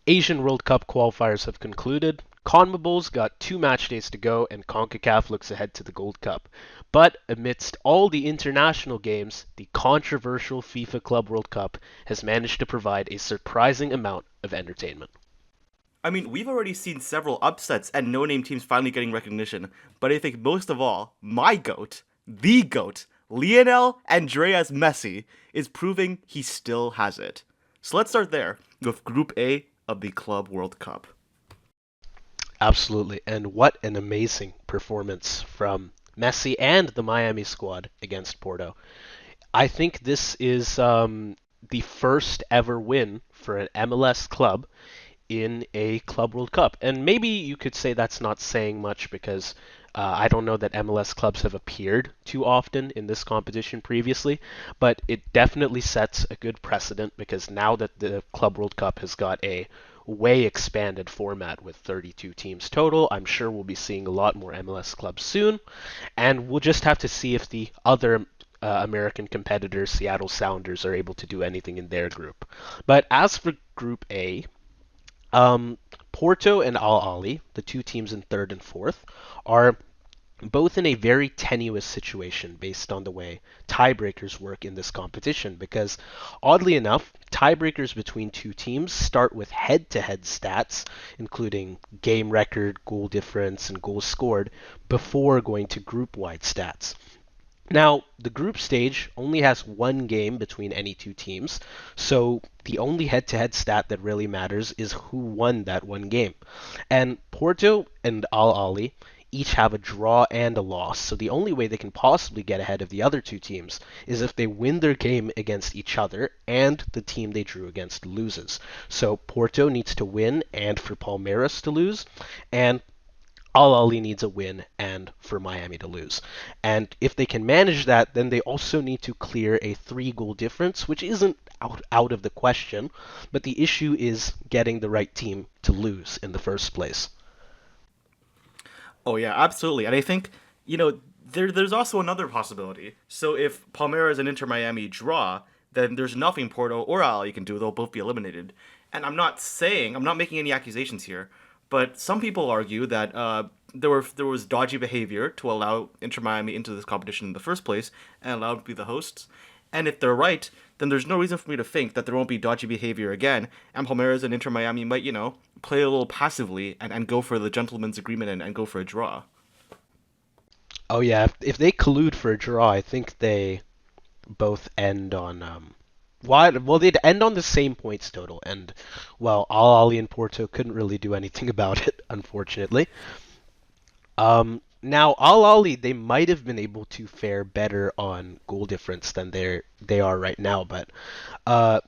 Asian World Cup qualifiers have concluded. CONMEBOL's got 2 match days to go, and CONCACAF looks ahead to the Gold Cup. But amidst all the international games, the controversial FIFA Club World Cup has managed to provide a surprising amount of entertainment. I mean, we've already seen several upsets and no-name teams finally getting recognition, but I think most of all, my GOAT, the GOAT, Lionel Andreas Messi, is proving he still has it. So let's start there with Group A of the Club World Cup. Absolutely. And what an amazing performance from Messi and the Miami squad against Porto. I think this is the first ever win for an MLS club in a Club World Cup. And maybe you could say that's not saying much because I don't know that MLS clubs have appeared too often in this competition previously, but it definitely sets a good precedent because now that the Club World Cup has got a way expanded format with 32 teams total, I'm sure we'll be seeing a lot more MLS clubs soon, and we'll just have to see if the other American competitors, Seattle Sounders, are able to do anything in their group. But as for Group A, um, Porto and Al Ahly, the two teams in third and fourth, are both in a very tenuous situation based on the way tiebreakers work in this competition because oddly enough tiebreakers between two teams start with head-to-head stats including game record, goal difference, and goals scored before going to group-wide stats. Now, the group stage only has one game between any two teams, so the only head to head stat that really matters is who won that one game. And Porto and Al Ahly each have a draw and a loss, so the only way they can possibly get ahead of the other two teams is if they win their game against each other and the team they drew against loses. So Porto needs to win and for Palmeiras to lose, and Al Ahly needs a win and for Miami to lose. And if they can manage that, then they also need to clear a 3 goal difference, which isn't out of the question, but the issue is getting the right team to lose in the first place. Oh yeah, absolutely. And I think, there's also another possibility. So if Palmeiras and Inter Miami draw, then there's nothing Porto or Ali can do. They'll both be eliminated. And I'm not making any accusations here, but some people argue that there was dodgy behavior to allow Inter Miami into this competition in the first place and allow them to be the hosts. And if they're right, then there's no reason for me to think that there won't be dodgy behavior again, and Palmeiras and Inter Miami might, play a little passively and go for the gentleman's agreement and go for a draw. Oh yeah, if they collude for a draw, I think they both end on well, they'd end on the same points total, and well, Al Ahly and Porto couldn't really do anything about it, unfortunately. Now Al Ahly they might have been able to fare better on goal difference than they are right now, but uh,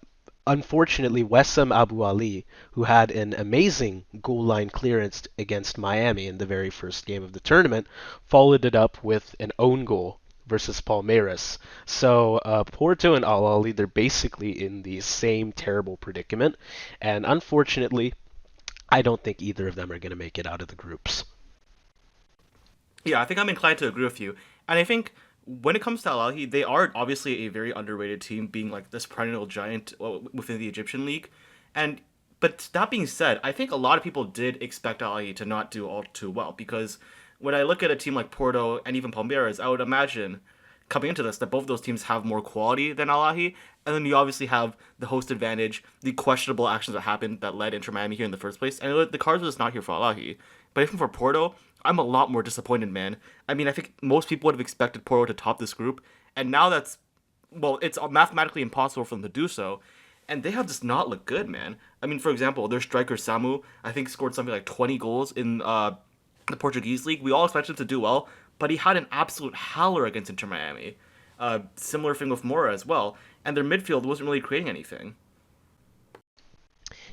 unfortunately Wessam Abu Ali, who had an amazing goal line clearance against Miami in the very first game of the tournament, followed it up with an own goal versus Palmeiras. So Porto and Al Ahly they're basically in the same terrible predicament, and unfortunately I don't think either of them are going to make it out of the groups. Yeah, I think I'm inclined to agree with you. And I think when it comes to Al Ahly, they are obviously a very underrated team, being like this perennial giant within the Egyptian league. And but that being said, I think a lot of people did expect Al Ahly to not do all too well because when I look at a team like Porto and even Palmeiras, I would imagine coming into this that both of those teams have more quality than Al Ahly, and then you obviously have the host advantage, the questionable actions that happened that led Inter Miami here in the first place, and the cards were just not here for Al Ahly. But even for Porto, I'm a lot more disappointed, man. I mean, I think most people would have expected Porto to top this group, and now it's mathematically impossible for them to do so, and they have just not looked good, man. I mean, for example, their striker Samu, I think scored something like 20 goals in the Portuguese league. We all expected him to do well, but he had an absolute howler against Inter Miami. Similar thing with Mora as well, and their midfield wasn't really creating anything.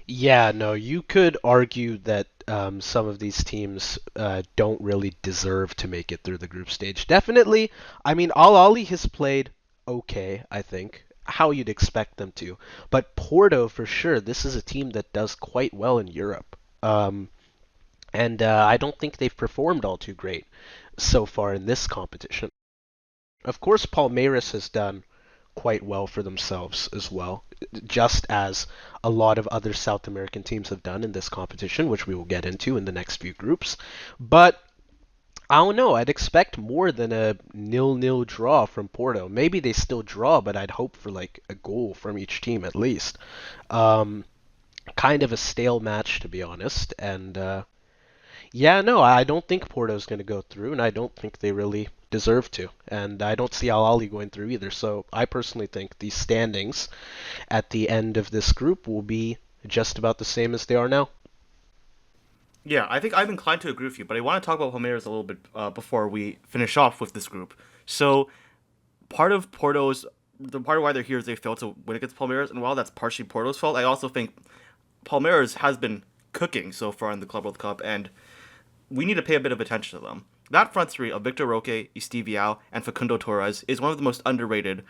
Yeah, no, you could argue that some of these teams don't really deserve to make it through the group stage. Definitely, I mean, Al Ahly has played okay, I think, how you'd expect them to. But Porto, for sure, this is a team that does quite well in Europe. And I don't think they've performed all too great so far in this competition. Of course, Palmeiras has done quite well for themselves as well, just as a lot of other South American teams have done in this competition, which we will get into in the next few groups. But I don't know. I'd expect more than a nil-nil draw from Porto. Maybe they still draw, but I'd hope for like a goal from each team at least. Um, Kind of a stale match, to be honest. And yeah, no, I don't think Porto's going to go through, and I don't think they really deserve to. And I don't see Al Ahly going through either. So I personally think the standings at the end of this group will be just about the same as they are now. Yeah, I think I'm inclined to agree with you, but I want to talk about Palmeiras a little bit before we finish off with this group. So part of Porto's the part of why they're here is they failed to win against Palmeiras, and while that's partially Porto's fault, I also think Palmeiras has been cooking so far in the Club World Cup, and we need to pay a bit of attention to them. That front three of Victor Roque, Estiviao, and Facundo Torres is one of the most underrated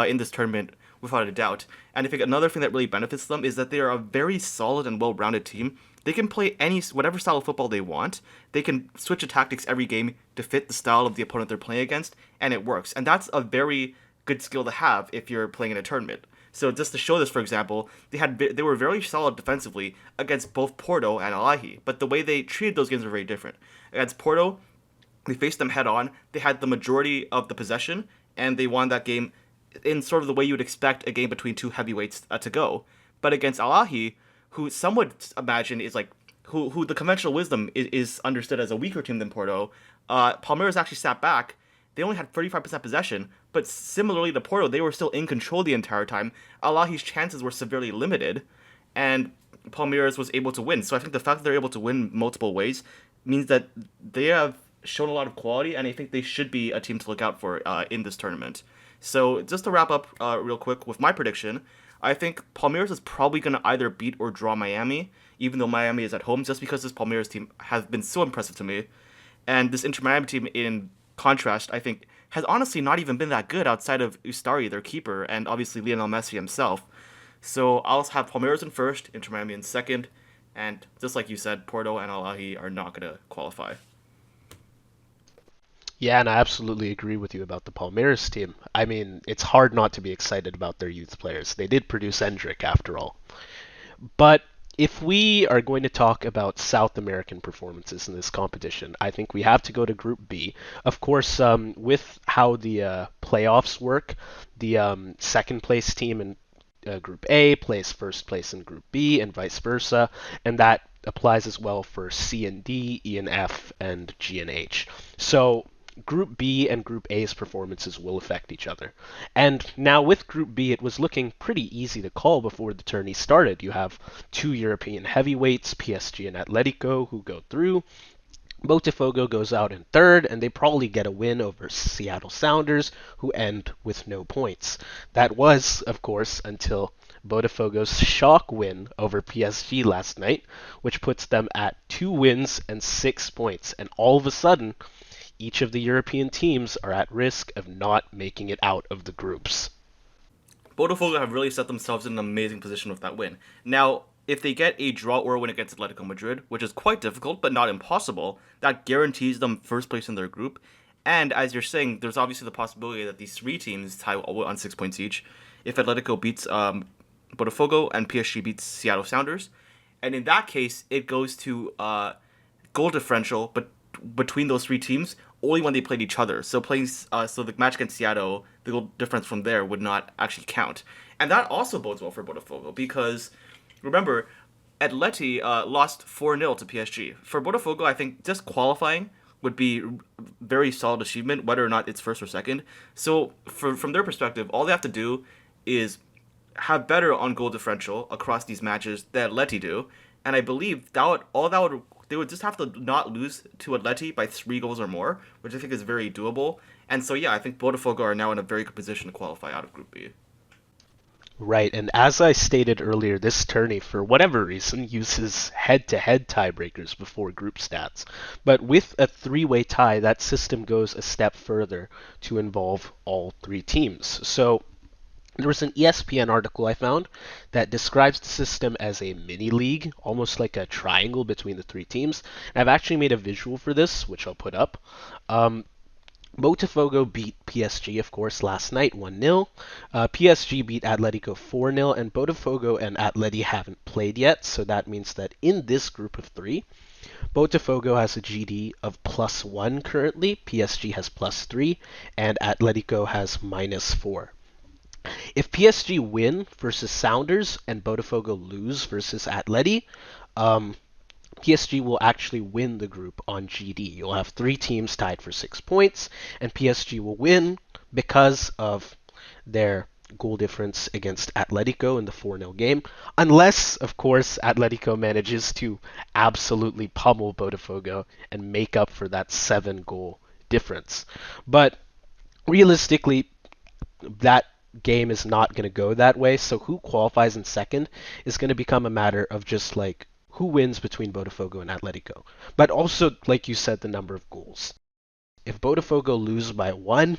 in this tournament, without a doubt. And I think another thing that really benefits them is that they are a very solid and well-rounded team. They can play whatever style of football they want. They can switch to tactics every game to fit the style of the opponent they're playing against, and it works. And that's a very good skill to have if you're playing in a tournament. So just to show this, for example, they were very solid defensively against both Porto and Al Ahly, but the way they treated those games were very different. Against Porto, they faced them head on. They had the majority of the possession, and they won that game in sort of the way you would expect a game between two heavyweights to go. But against Al Ahly, who some would imagine is like who the conventional wisdom is understood as a weaker team than Porto, Palmeiras actually sat back. They only had 35% possession, but similarly to Porto, they were still in control the entire time. Al Ahly's chances were severely limited, and Palmeiras was able to win. So I think the fact that they're able to win multiple ways means that they have shown a lot of quality, and I think they should be a team to look out for in this tournament. So just to wrap up real quick with my prediction, I think Palmeiras is probably going to either beat or draw Miami, even though Miami is at home, just because this Palmeiras team has been so impressive to me. And this Inter Miami team, in contrast, I think, has honestly not even been that good outside of Ustari, their keeper, and obviously Lionel Messi himself. So I'll have Palmeiras in first, Inter Miami in second, and just like you said, Porto and Al Ahly are not going to qualify. Yeah, and I absolutely agree with you about the Palmeiras team. I mean, it's hard not to be excited about their youth players. They did produce Endrick, after all. But if we are going to talk about South American performances in this competition, I think we have to go to Group B. Of course, with how the playoffs work, the second place team in Group A plays first place in Group B, and vice versa, and that applies as well for C and D, E and F, and G and H. So Group B and Group A's performances will affect each other. And now with Group B, it was looking pretty easy to call before the tourney started. You have two European heavyweights, PSG and Atletico, who go through. Botafogo goes out in third, and they probably get a win over Seattle Sounders, who end with no points. That was, of course, until Botafogo's shock win over PSG last night, which puts them at 2 wins and 6 points. And all of a sudden, each of the European teams are at risk of not making it out of the groups. Botafogo have really set themselves in an amazing position with that win. Now, if they get a draw or a win against Atletico Madrid, which is quite difficult but not impossible, that guarantees them first place in their group. And as you're saying, there's obviously the possibility that these three teams tie on 6 points each. If Atletico beats Botafogo and PSG beats Seattle Sounders, and in that case, it goes to goal differential, but between those three teams only when they played each other. So so the match against Seattle, the goal difference from there would not actually count, and that also bodes well for Botafogo because remember, Atleti lost 4-0 to PSG. For Botafogo, I think just qualifying would be very solid achievement, whether or not it's first or second. So from their perspective, all they have to do is have better on goal differential across these matches that Atleti do, and I believe they would just have to not lose to Atleti by 3 goals or more, which I think is very doable. And so yeah, I think Botafogo are now in a very good position to qualify out of Group B. Right, and as I stated earlier, this tourney, for whatever reason, uses head-to-head tiebreakers before group stats. But with a three-way tie, that system goes a step further to involve all three teams. So there was an ESPN article I found that describes the system as a mini league, almost like a triangle between the three teams. And I've actually made a visual for this, which I'll put up. Botafogo beat PSG, of course, last night 1-0. PSG beat Atletico 4-0, and Botafogo and Atleti haven't played yet, so that means that in this group of three, Botafogo has a GD of +1 currently, PSG has +3, and Atletico has -4. If PSG win versus Sounders and Botafogo lose versus Atleti, PSG will actually win the group on GD. You'll have three teams tied for 6 points, and PSG will win because of their goal difference against Atletico in the 4-0 game, unless, of course, Atletico manages to absolutely pummel Botafogo and make up for that 7 goal difference. But realistically, that game is not going to go that way. So who qualifies in second is going to become a matter of just like who wins between Botafogo and Atletico. But also, like you said, the number of goals. If Botafogo lose by one,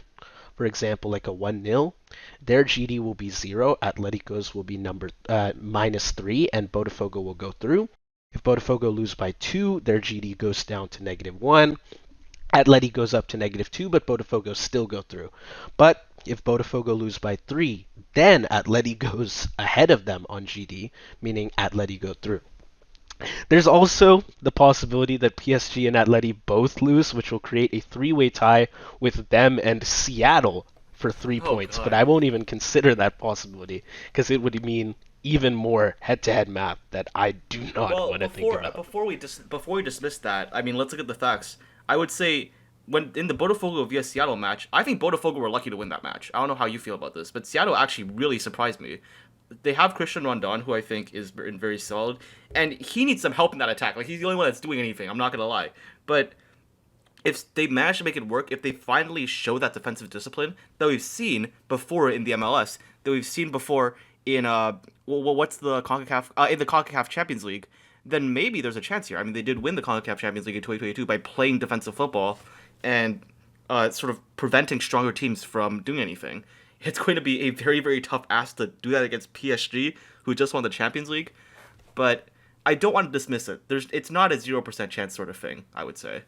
for example, like a 1-0, their GD will be 0, Atletico's will be -3, and Botafogo will go through. If Botafogo lose by 2, their GD goes down to -1. Atleti goes up to -2, but Botafogo still go through. But if Botafogo lose by 3, then Atleti goes ahead of them on GD, meaning Atleti go through. There's also the possibility that PSG and Atleti both lose, which will create a three-way tie with them and Seattle for 3 Oh points. But God. I won't even consider that possibility because it would mean even more head-to-head math that I do not Well, want to think before about. before we dismiss that, I mean, let's look at the facts. I would say when in the Botafogo vs Seattle match, I think Botafogo were lucky to win that match. I don't know how you feel about this, but Seattle actually really surprised me. They have Christian Rondon, who I think is very solid, and he needs some help in that attack. Like he's the only one that's doing anything. I'm not gonna lie, but if they manage to make it work, if they finally show that defensive discipline that we've seen before in the MLS, that we've seen before in what's the CONCACAF in the CONCACAF Champions League, then maybe there's a chance here. I mean, they did win the CONCACAF Champions League in 2022 by playing defensive football and sort of preventing stronger teams from doing anything. It's going to be a very tough ask to do that against PSG, who just won the Champions League, but I don't want to dismiss it. It's not a 0% chance sort of thing, I would say.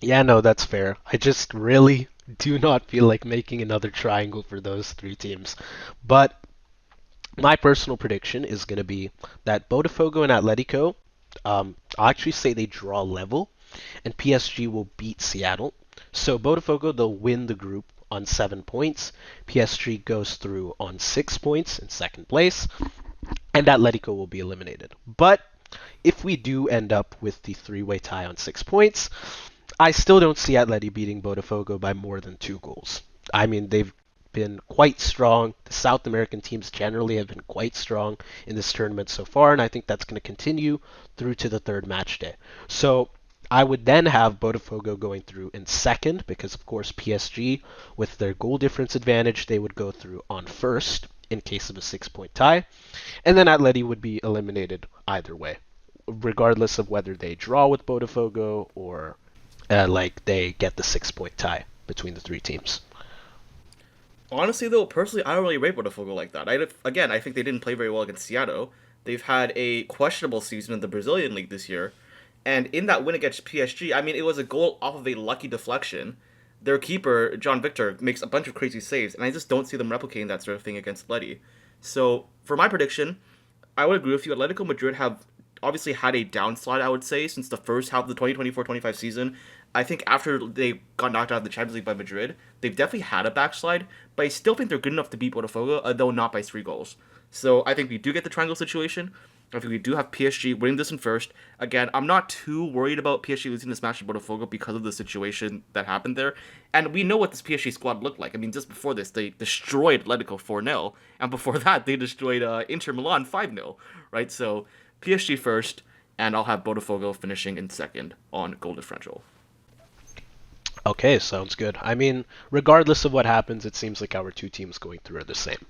Yeah, no, that's fair. I just really do not feel like making another triangle for those three teams. But my personal prediction is going to be that Botafogo and Atletico, I'll actually say they draw level, and PSG will beat Seattle. So Botafogo, they'll win the group on 7 points. PSG goes through on 6 points in second place, and Atletico will be eliminated. But if we do end up with the three-way tie on 6 points, I still don't see Atleti beating Botafogo by more than 2 goals. I mean, they've been quite strong. The South American teams generally have been quite strong in this tournament so far, and I think that's going to continue through to the third match day. So I would then have Botafogo going through in second, because of course PSG, with their goal difference advantage, they would go through on first in case of a 6 point tie, and then Atleti would be eliminated either way, regardless of whether they draw with Botafogo or like they get the 6 point tie between the three teams. Honestly, though, personally, I don't really rate Botafogo like that. Again, I think they didn't play very well against Seattle. They've had a questionable season in the Brazilian league this year, and in that win against PSG, I mean, it was a goal off of a lucky deflection. Their keeper, John Victor, makes a bunch of crazy saves, and I just don't see them replicating that sort of thing against Letty. So, for my prediction, I would agree with you. Atletico Madrid have obviously had a downslide, I would say, since the first half of the 2024-25 season. I think after they got knocked out of the Champions League by Madrid, they've definitely had a backslide, but I still think they're good enough to beat Botafogo, though not by 3 goals. So I think we do get the triangle situation. I think we do have PSG winning this in first. Again, I'm not too worried about PSG losing this match to Botafogo because of the situation that happened there. And we know what this PSG squad looked like. I mean, just before this, they destroyed Atletico 4-0. And before that, they destroyed Inter Milan 5-0. Right? So PSG first, and I'll have Botafogo finishing in second on goal differential. Okay, sounds good. I mean, regardless of what happens, it seems like our two teams going through are the same.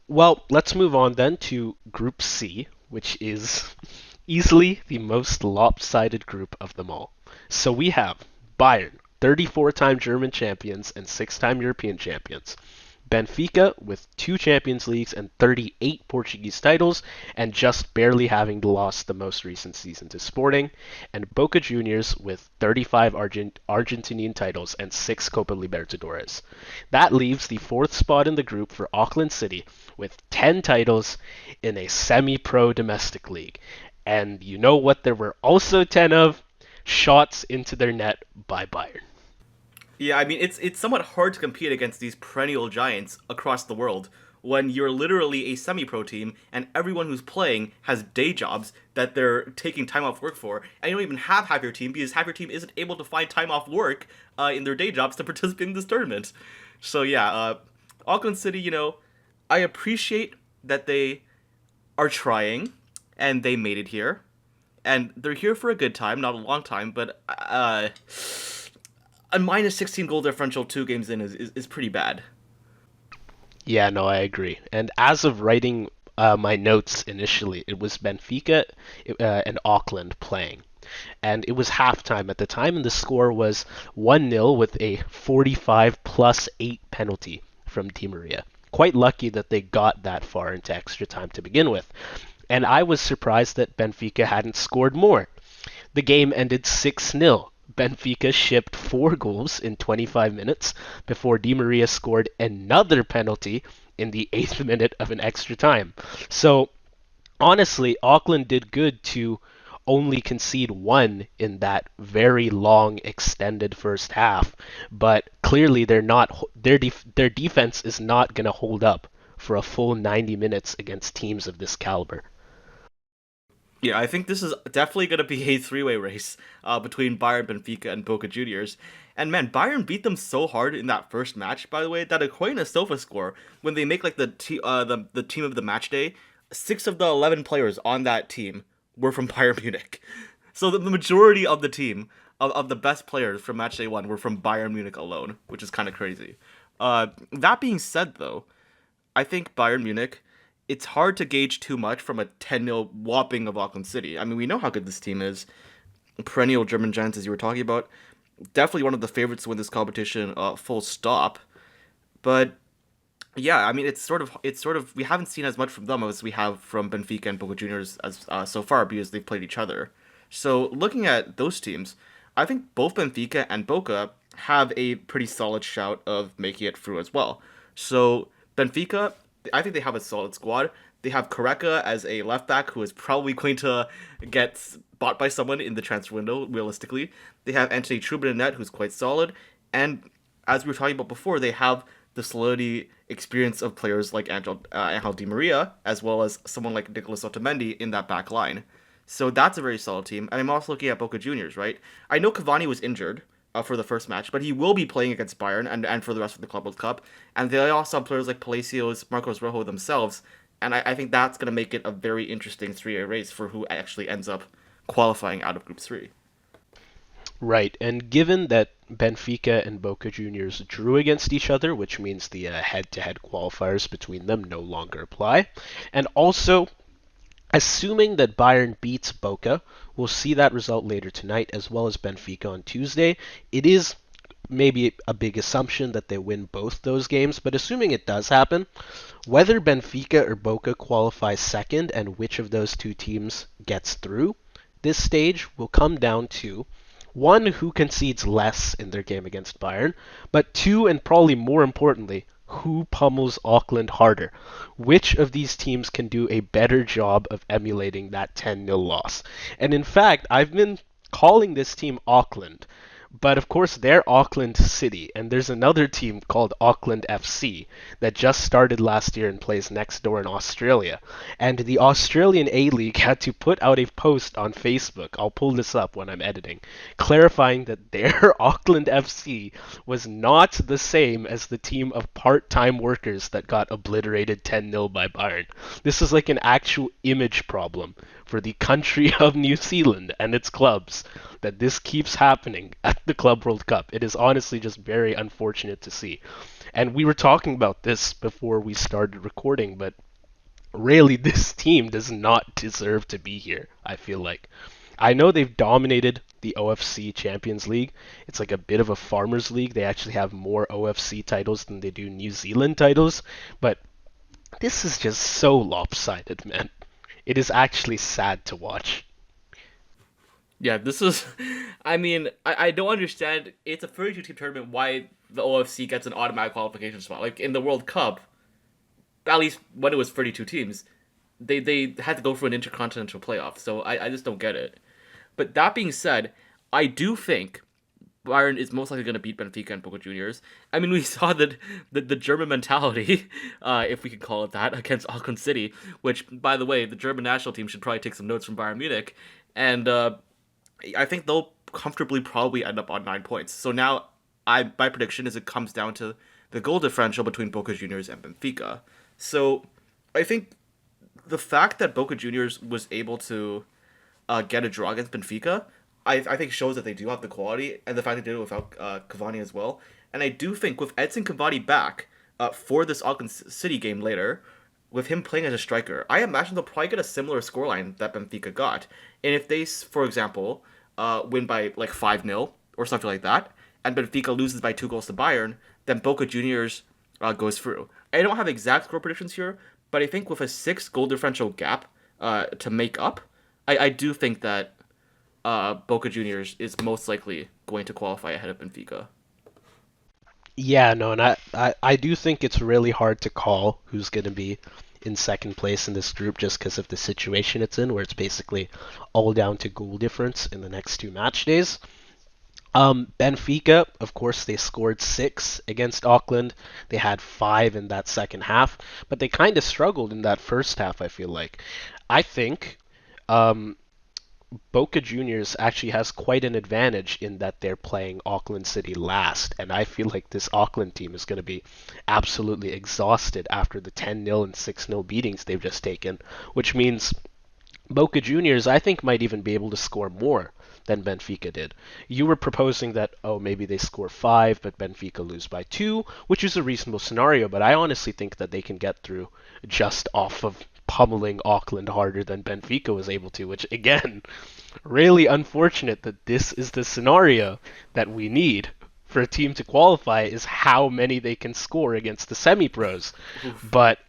Well, let's move on then to Group C, which is easily the most lopsided group of them all. So we have Bayern, 34-time German champions and 6-time European champions. Benfica with 2 Champions Leagues and 38 Portuguese titles, and just barely having lost the most recent season to Sporting, and Boca Juniors with 35 Argentinian titles and 6 Copa Libertadores. That leaves the fourth spot in the group for Auckland City with 10 titles in a semi-pro domestic league. And you know what there were also 10 of? Shots into their net by Bayern. Yeah, I mean it's somewhat hard to compete against these perennial giants across the world when you're literally a semi-pro team and everyone who's playing has day jobs that they're taking time off work for, and you don't even have half your team because half your team isn't able to find time off work in their day jobs to participate in this tournament. So yeah, Auckland City, I appreciate that they are trying and they made it here, and they're here for a good time, not a long time, but a minus 16 goal differential 2 games in is pretty bad. Yeah, no, I agree. And as of writing my notes initially, it was Benfica and Auckland playing. And it was halftime at the time, and the score was 1-0 with a 45 plus 8 penalty from Di Maria. Quite lucky that they got that far into extra time to begin with. And I was surprised that Benfica hadn't scored more. The game ended 6-0. Benfica shipped 4 goals in 25 minutes before Di Maria scored another penalty in the 8th minute of an extra time. So honestly, Auckland did good to only concede one in that very long extended first half, but clearly their defense is not going to hold up for a full 90 minutes against teams of this caliber. Yeah, I think this is definitely going to be a three-way race between Bayern, Benfica, and Boca Juniors. And man, Bayern beat them so hard in that first match, by the way, that according to SofaScore, when they make like the team of the match day, 6 of the 11 players on that team were from Bayern Munich. So the majority of the team of the best players from match day 1 were from Bayern Munich alone, which is kind of crazy. That being said, though, I think Bayern Munich, it's hard to gauge too much from a 10-0 whopping of Auckland City. I mean, we know how good this team is. Perennial German giants, as you were talking about. Definitely one of the favorites to win this competition, full stop. But yeah, I mean, it's sort of we haven't seen as much from them as we have from Benfica and Boca Juniors as so far because they've played each other. So looking at those teams, I think both Benfica and Boca have a pretty solid shout of making it through as well. So Benfica, I think they have a solid squad. They have Correca as a left back who is probably going to get bought by someone in the transfer window, realistically. They have Anthony Trubin in net, who's quite solid. And as we were talking about before, they have the solidity experience of players like Angel Di Maria, as well as someone like Nicolas Otamendi in that back line. So that's a very solid team. And I'm also looking at Boca Juniors, right? I know Cavani was injured for the first match, but he will be playing against Bayern and for the rest of the Club World Cup. And they also have players like Palacios, Marcos Rojo themselves. And I think that's going to make it a very interesting three-way race for who actually ends up qualifying out of Group 3. Right, and given that Benfica and Boca Juniors drew against each other, which means the head-to-head qualifiers between them no longer apply, and also assuming that Bayern beats Boca, we'll see that result later tonight, as well as Benfica on Tuesday. It is maybe a big assumption that they win both those games, but assuming it does happen, whether Benfica or Boca qualify second and which of those two teams gets through this stage will come down to one, who concedes less in their game against Bayern, but two, and probably more importantly, who pummels Auckland harder. Which of these teams can do a better job of emulating that 10-0 loss? And in fact, I've been calling this team Auckland, but of course they're Auckland City, and there's another team called Auckland FC that just started last year and plays next door in Australia. And the Australian A-League had to put out a post on Facebook, I'll pull this up when I'm editing, clarifying that their Auckland FC was not the same as the team of part-time workers that got obliterated 10-0 by Bayern. This is like an actual image problem for the country of New Zealand and its clubs, that this keeps happening at the Club World Cup. It is honestly just very unfortunate to see. And we were talking about this before we started recording, but really this team does not deserve to be here, I feel like. I know they've dominated the OFC Champions League. It's like a bit of a farmers league. They actually have more OFC titles than they do New Zealand titles, but this is just so lopsided, man. It is actually sad to watch. Yeah, this is. I mean, I don't understand. It's a 32 team tournament. Why the OFC gets an automatic qualification spot? Like in the World Cup, at least when it was 32 teams, they had to go for an intercontinental playoff. So I just don't get it. But that being said, I do think Bayern is most likely going to beat Benfica and Boca Juniors. I mean, we saw the German mentality, if we could call it that, against Auckland City, which, by the way, the German national team should probably take some notes from Bayern Munich. And I think they'll comfortably probably end up on 9 points. So now, my prediction is it comes down to the goal differential between Boca Juniors and Benfica. So I think the fact that Boca Juniors was able to get a draw against Benfica, I think shows that they do have the quality, and the fact they did it without Cavani as well. And I do think with Edson Cavani back for this Auckland City game later, with him playing as a striker, I imagine they'll probably get a similar scoreline that Benfica got. And if they, for example, win by like 5-0 or something like that, and Benfica loses by 2 goals to Bayern, then Boca Juniors goes through. I don't have exact score predictions here, but I think with a 6 goal differential gap to make up, I do think that Boca Juniors is most likely going to qualify ahead of Benfica. Yeah, no, and I do think it's really hard to call who's going to be in second place in this group just because of the situation it's in, where it's basically all down to goal difference in the next 2 match days. Benfica, of course, they scored 6 against Auckland. They had 5 in that second half, but they kind of struggled in that first half, I feel like. I think um, Boca Juniors actually has quite an advantage in that they're playing Auckland City last, and I feel like this Auckland team is going to be absolutely exhausted after the 10-0 and 6-0 beatings they've just taken, which means Boca Juniors, I think, might even be able to score more than Benfica did. You were proposing that, oh, maybe they score 5, but Benfica lose by 2, which is a reasonable scenario, but I honestly think that they can get through just off of pummeling Auckland harder than Benfica was able to, which, again, really unfortunate that this is the scenario that we need for a team to qualify is how many they can score against the semi-pros. Oof. But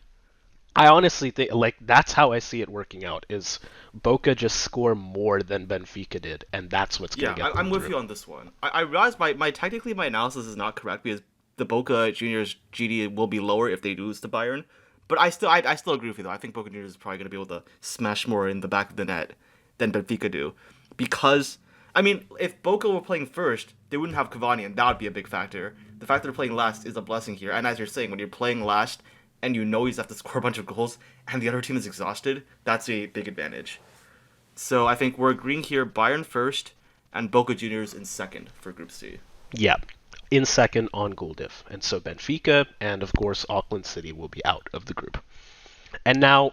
I honestly think like that's how I see it working out is Boca just score more than Benfica did, and that's what's going Yeah, to get them I'm with through. you on this one. I realize my technically my analysis is not correct because the Boca Juniors GD will be lower if they lose to Bayern, but I still agree with you though. I think Boca Juniors is probably going to be able to smash more in the back of the net than Benfica do, because I mean if Boca were playing first, they wouldn't have Cavani, and that would be a big factor. The fact that they're playing last is a blessing here, and as you're saying, when you're playing last and you know you have to score a bunch of goals and the other team is exhausted, that's a big advantage. So I think we're agreeing here Bayern first and Boca Juniors in second for Group C. Yeah, in second on goal diff, and so Benfica and of course Auckland City will be out of the group. And now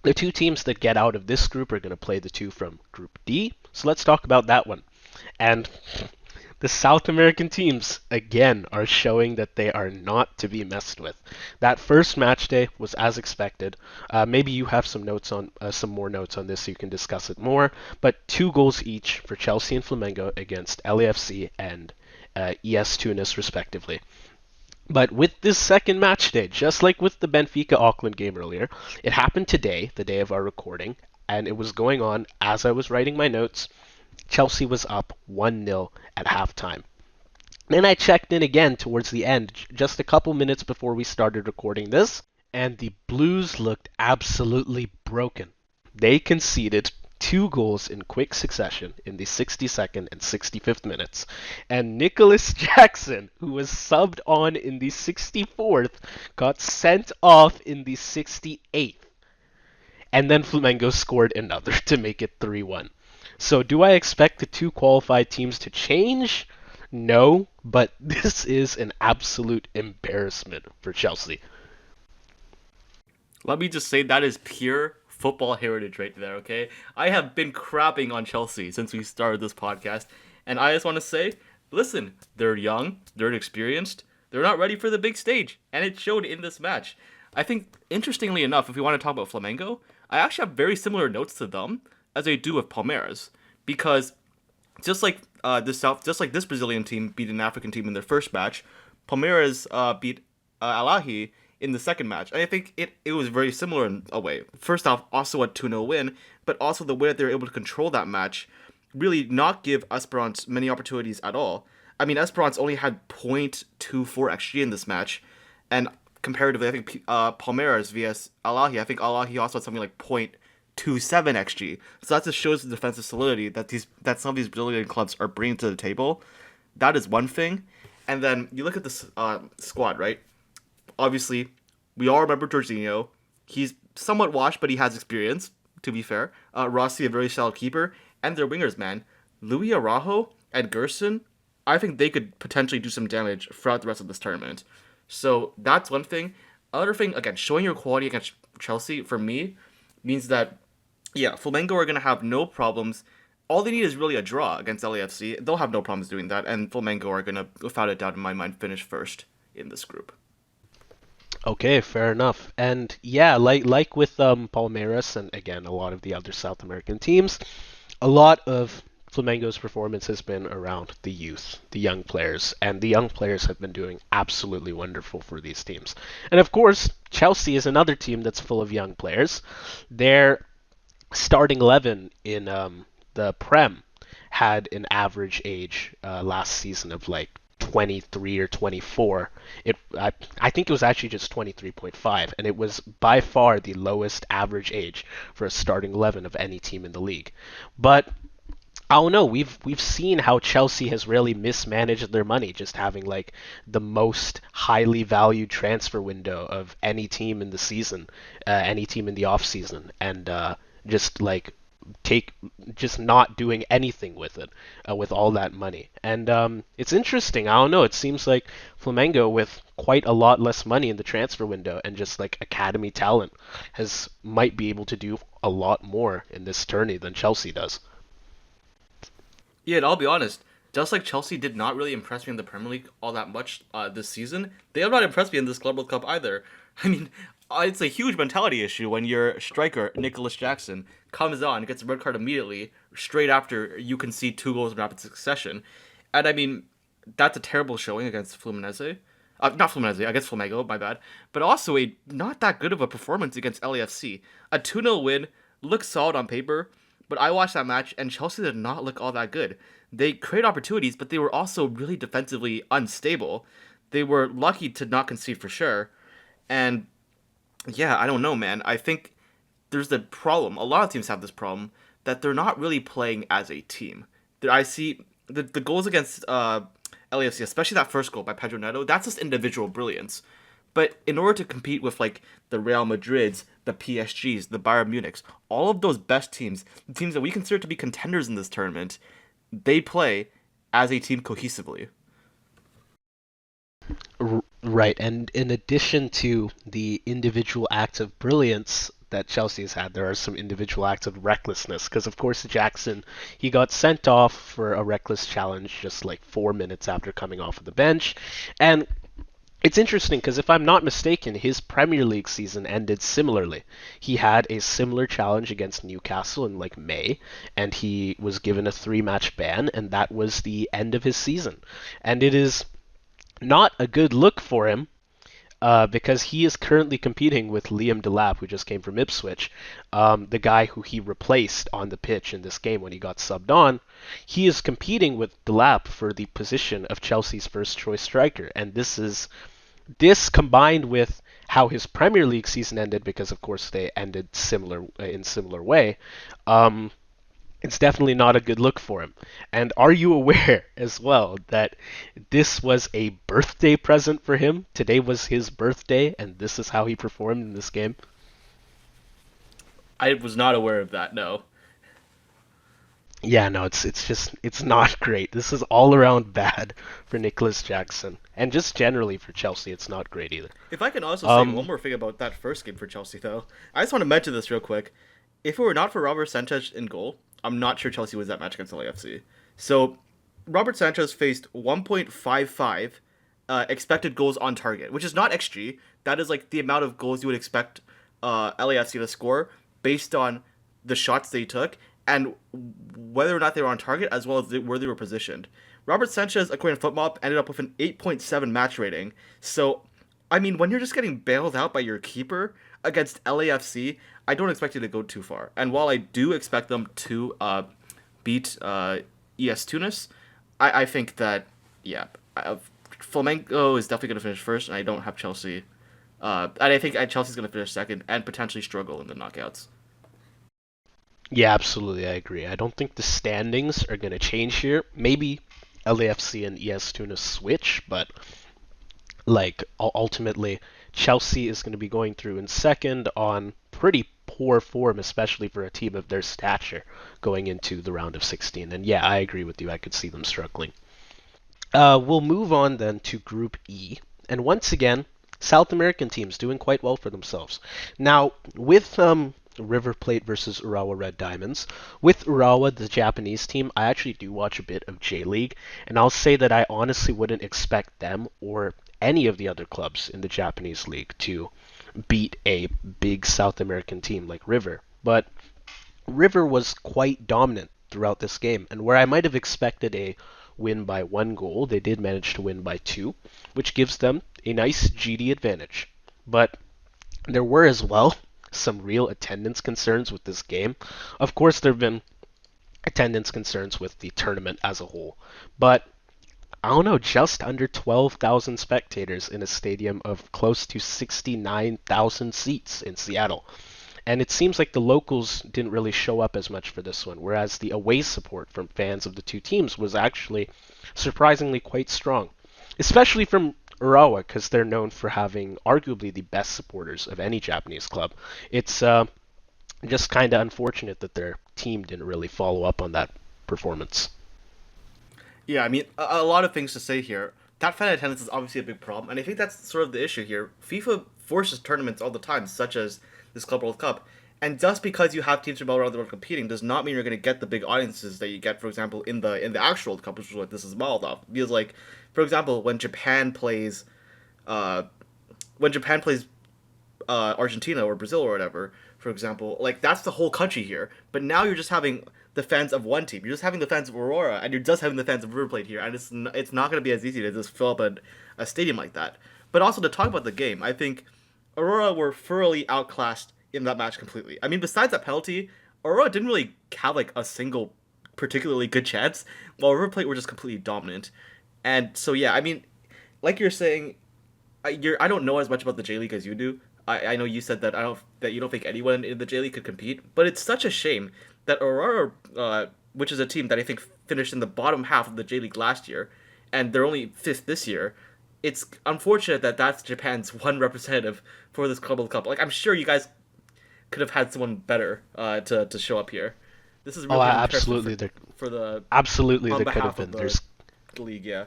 the two teams that get out of this group are going to play the two from Group D. So let's talk about that one. And the South American teams, again, are showing that they are not to be messed with. That first match day was as expected. Maybe you have some more notes on this so you can discuss it more. But 2 goals each for Chelsea and Flamengo against LAFC and ES Tunis, respectively. But with this second match day, just like with the Benfica Auckland game earlier, it happened today, the day of our recording, and it was going on as I was writing my notes. Chelsea was up 1-0 at halftime. Then I checked in again towards the end, just a couple minutes before we started recording this, and the Blues looked absolutely broken. They conceded 2 goals in quick succession in the 62nd and 65th minutes, and Nicolas Jackson, who was subbed on in the 64th, got sent off in the 68th. And then Flamengo scored another to make it 3-1. So do I expect the two qualified teams to change? No, but this is an absolute embarrassment for Chelsea. Let me just say that is pure football heritage right there, okay? I have been crapping on Chelsea since we started this podcast, and I just want to say, listen, they're young, they're inexperienced, they're not ready for the big stage, and it showed in this match. I think, interestingly enough, if we want to talk about Flamengo, I actually have very similar notes to them as I do with Palmeiras, because just like this Brazilian team beat an African team in their first match, Palmeiras beat Al Ahly in the second match. And I think it was very similar in a way. First off, also a 2-0 win, but also the way that they were able to control that match really not give Esperance many opportunities at all. I mean, Esperance only had 0.24 XG in this match, and comparatively, I think Palmeiras vs Al Ahly, I think Al Ahly also had something like 0.27 XG. So that just shows the defensive solidity that some of these Brazilian clubs are bringing to the table. That is one thing. And then you look at this squad, right? Obviously, we all remember Jorginho. He's somewhat washed, but he has experience, to be fair. Rossi, a very solid keeper. And their wingers, man. Louis Araujo and Gerson, I think they could potentially do some damage throughout the rest of this tournament. So that's one thing. Other thing, again, showing your quality against Chelsea, for me, means that, yeah, Flamengo are going to have no problems. All they need is really a draw against LAFC. They'll have no problems doing that, and Flamengo are going to, without a doubt in my mind, finish first in this group. Okay, fair enough. And yeah, like with Palmeiras and again a lot of the other South American teams, a lot of Flamengo's performance has been around the youth, the young players, and the young players have been doing absolutely wonderful for these teams. And of course, Chelsea is another team that's full of young players. Their starting 11 in the Prem had an average age last season of like 23 or 24. I think it was actually just 23.5, and it was by far the lowest average age for a starting 11 of any team in the league. But I don't know. We've seen how Chelsea has really mismanaged their money, just having like the most highly valued transfer window of any team in the season, any team in the off season, and just like take just not doing anything with it, with all that money. And it's interesting. I don't know. It seems like Flamengo with quite a lot less money in the transfer window and just like academy talent has might be able to do a lot more in this tourney than Chelsea does. Yeah, and I'll be honest, just like Chelsea did not really impress me in the Premier League all that much this season, they have not impressed me in this Club World Cup either. I mean, it's a huge mentality issue when your striker, Nicolas Jackson, comes on, gets a red card immediately, straight after you concede 2 goals in rapid succession. And I mean, that's a terrible showing against Fluminense. Not Fluminense, I guess Flamengo, my bad. But also a not that good of a performance against LAFC. A 2-0 win looks solid on paper, but I watched that match and Chelsea did not look all that good. They create opportunities, but they were also really defensively unstable. They were lucky to not concede for sure. And yeah, I don't know, man. I think there's the problem. A lot of teams have this problem that they're not really playing as a team. I see the goals against LAFC, especially that first goal by Pedro Neto. That's just individual brilliance. But in order to compete with like the Real Madrids, the PSGs, the Bayern Munichs, all of those best teams, the teams that we consider to be contenders in this tournament, they play as a team cohesively. Right, and in addition to the individual acts of brilliance that Chelsea has had, there are some individual acts of recklessness. Because of course Jackson, he got sent off for a reckless challenge just like 4 minutes after coming off of the bench, and it's interesting because if I'm not mistaken, his Premier League season ended similarly. He had a similar challenge against Newcastle in like May, and he was given a 3-match ban, and that was the end of his season. And it is not a good look for him because he is currently competing with Liam Delap, who just came from Ipswich, the guy who he replaced on the pitch in this game when he got subbed on. He is competing with Delap for the position of Chelsea's first choice striker, and this combined with how his Premier League season ended, because of course they ended similar way. It's definitely not a good look for him. And are you aware as well that this was a birthday present for him? Today was his birthday, and this is how he performed in this game. I was not aware of that, no. Yeah, no, it's not great. This is all around bad for Nicolas Jackson, and just generally for Chelsea, it's not great either. If I can also say one Um, more thing about that first game for Chelsea, though, I just want to mention this real quick. If it were not for Robert Sanchez in goal, I'm not sure Chelsea wins that match against LAFC. So, Robert Sanchez faced 1.55 expected goals on target, which is not XG. That is like the amount of goals you would expect LAFC to score based on the shots they took and whether or not they were on target, as well as where they were positioned. Robert Sanchez, according to FootMob, ended up with an 8.7 match rating. So, I mean, when you're just getting bailed out by your keeper against LAFC, I don't expect you to go too far. And while I do expect them to beat ES Tunis, I think that, yeah, Flamengo is definitely going to finish first, and I don't have Chelsea. And I think Chelsea's going to finish second and potentially struggle in the knockouts. Yeah, absolutely, I agree. I don't think the standings are going to change here. Maybe LAFC and ES Tunis switch, but like ultimately Chelsea is going to be going through in second on pretty poor form, especially for a team of their stature going into the round of 16. And yeah, I agree with you. I could see them struggling. We'll move on then to Group E. And once again, South American teams doing quite well for themselves. Now, with River Plate versus Urawa Red Diamonds, with Urawa, the Japanese team, I actually do watch a bit of J League, and I'll say that I honestly wouldn't expect them or any of the other clubs in the Japanese league to beat a big South American team like River. But River was quite dominant throughout this game, and where I might have expected a win by 1 goal, they did manage to win by 2, which gives them a nice GD advantage. But there were as well some real attendance concerns with this game. Of course, there have been attendance concerns with the tournament as a whole, but I don't know, just under 12,000 spectators in a stadium of close to 69,000 seats in Seattle. And it seems like the locals didn't really show up as much for this one, whereas the away support from fans of the two teams was actually surprisingly quite strong, especially from Urawa, because they're known for having arguably the best supporters of any Japanese club. It's just kind of unfortunate that their team didn't really follow up on that performance. Yeah, I mean, a lot of things to say here. That fan attendance is obviously a big problem, and I think that's sort of the issue here. FIFA forces tournaments all the time, such as this Club World Cup, and just because you have teams from all around the world competing does not mean you're going to get the big audiences that you get, for example, in the actual World Cup, which is what this is modeled off. Because, like, for example, uh, when Japan plays Argentina or Brazil or whatever, for example, like that's the whole country here. But now you're just having the fans of one team. You're just having the fans of Aurora, and you're just having the fans of River Plate here, and it's not going to be as easy to just fill up a stadium like that. But also to talk about the game, I think Aurora were thoroughly outclassed in that match completely. I mean, besides that penalty, Aurora didn't really have like a single particularly good chance, while River Plate were just completely dominant. And so yeah, I mean, like you're saying, I don't know as much about the J League as you do. I know you said that you don't think anyone in the J League could compete, but it's such a shame that Aurora, which is a team that I think finished in the bottom half of the J League last year, and they're only fifth this year. It's unfortunate that that's Japan's one representative for this Club World Cup. Like I'm sure you guys could have had someone better to show up here. This is Oh, really embarrassing absolutely, there, for the absolutely on there could have behalf of been. the There's league. Yeah.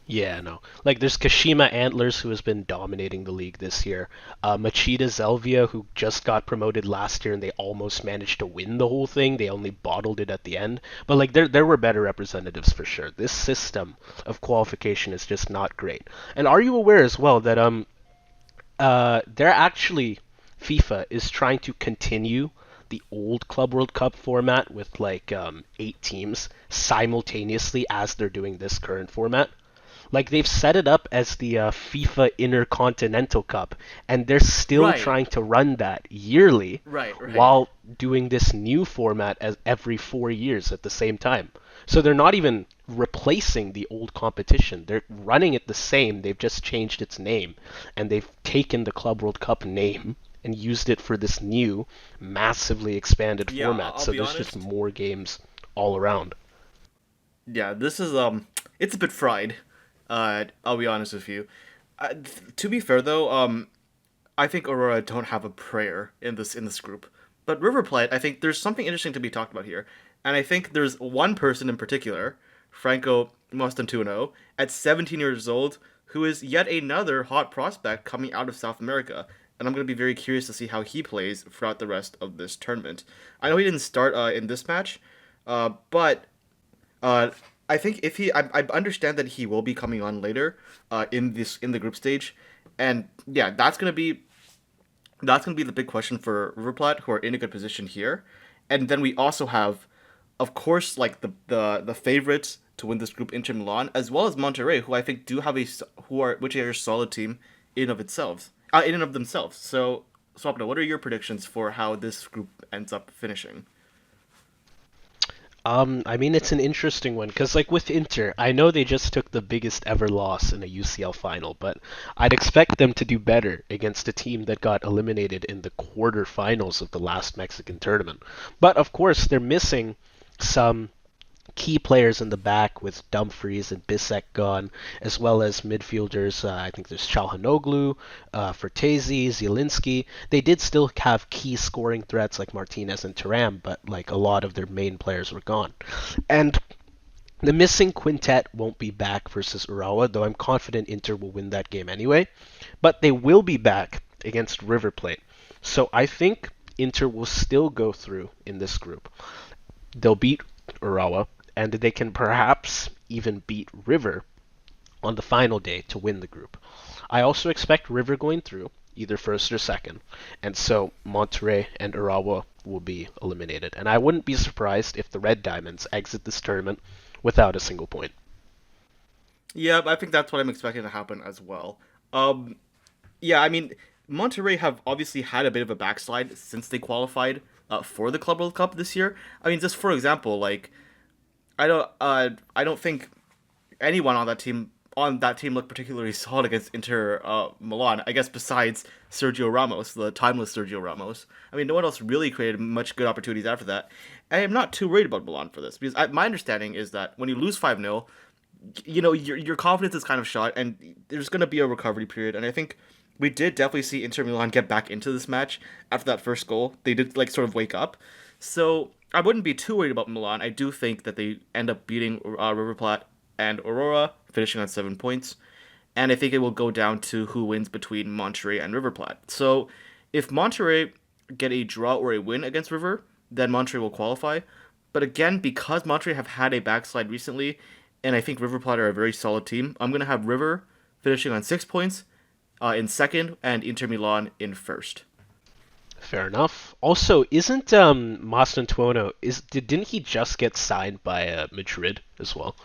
Yeah, no. Like, there's Kashima Antlers, who has been dominating the league this year. Machida Zelvia, who just got promoted last year, and they almost managed to win the whole thing. They only bottled it at the end. But, like, there were better representatives for sure. This system of qualification is just not great. And are you aware as well that, they're actually, FIFA is trying to continue the old Club World Cup format with, like, 8 teams simultaneously as they're doing this current format? Like they've set it up as the FIFA Intercontinental Cup, and they're still Right. trying to run that yearly Right. Right. while doing this new format as every 4 years at the same time. So they're not even replacing the old competition. They're running it the same. They've just changed its name, and they've taken the Club World Cup name and used it for this new, massively expanded Yeah. format. I'll So be there's just honest. more games all around. Yeah. This is it's a bit fried. I'll be honest with you. To be fair though, I think Aurora don't have a prayer in this group. But River Plate, I think there's something interesting to be talked about here, and I think there's one person in particular, Franco Mostantuno, at 17 years old, who is yet another hot prospect coming out of South America, and I'm going to be very curious to see how he plays throughout the rest of this tournament. I know he didn't start in this match, but uh, I think if I understand that he will be coming on later, in the group stage, and yeah, that's gonna be the big question for River Plate, who are in a good position here. And then we also have, of course, like the favorites to win this group, Inter Milan, as well as Monterrey, who I think do have which are a solid team in and of themselves. So, Swapna, what are your predictions for how this group ends up finishing? I mean, it's an interesting one because, like with Inter, I know they just took the biggest ever loss in a UCL final, but I'd expect them to do better against a team that got eliminated in the quarterfinals of the last Mexican tournament. But of course, they're missing some key players in the back with Dumfries and Bissek gone, as well as midfielders. I think there's Çalhanoğlu, Fertezi, Zielinski. They did still have key scoring threats like Martinez and Thuram, but like a lot of their main players were gone. And the missing quintet won't be back versus Urawa, though I'm confident Inter will win that game anyway. But they will be back against River Plate. So I think Inter will still go through in this group. They'll beat Urawa, and they can perhaps even beat River on the final day to win the group. I also expect River going through, either first or second, and so Monterrey and Urawa will be eliminated. And I wouldn't be surprised if the Red Diamonds exit this tournament without a single point. Yeah, I think that's what I'm expecting to happen as well. Um, yeah, I mean, Monterrey have obviously had a bit of a backslide since they qualified for the Club World Cup this year. I mean, just for example, like I don't think anyone on that team looked particularly solid against Inter Milan. I guess besides Sergio Ramos, the timeless Sergio Ramos. I mean, no one else really created much good opportunities after that. I am not too worried about Milan for this because my understanding is that when you lose 5-0, your confidence is kind of shot, and there's going to be a recovery period. And I think we did definitely see Inter Milan get back into this match after that first goal. They did like sort of wake up. So I wouldn't be too worried about Milan. I do think that they end up beating River Plate and Aurora, finishing on 7 points. And I think it will go down to who wins between Monterrey and River Plate. So if Monterrey get a draw or a win against River, then Monterrey will qualify. But again, because Monterrey have had a backslide recently, and I think River Plate are a very solid team, I'm going to have River finishing on 6 points in second and Inter Milan in first. Fair enough. Also, isn't Mastantuono didn't he just get signed by Madrid as well?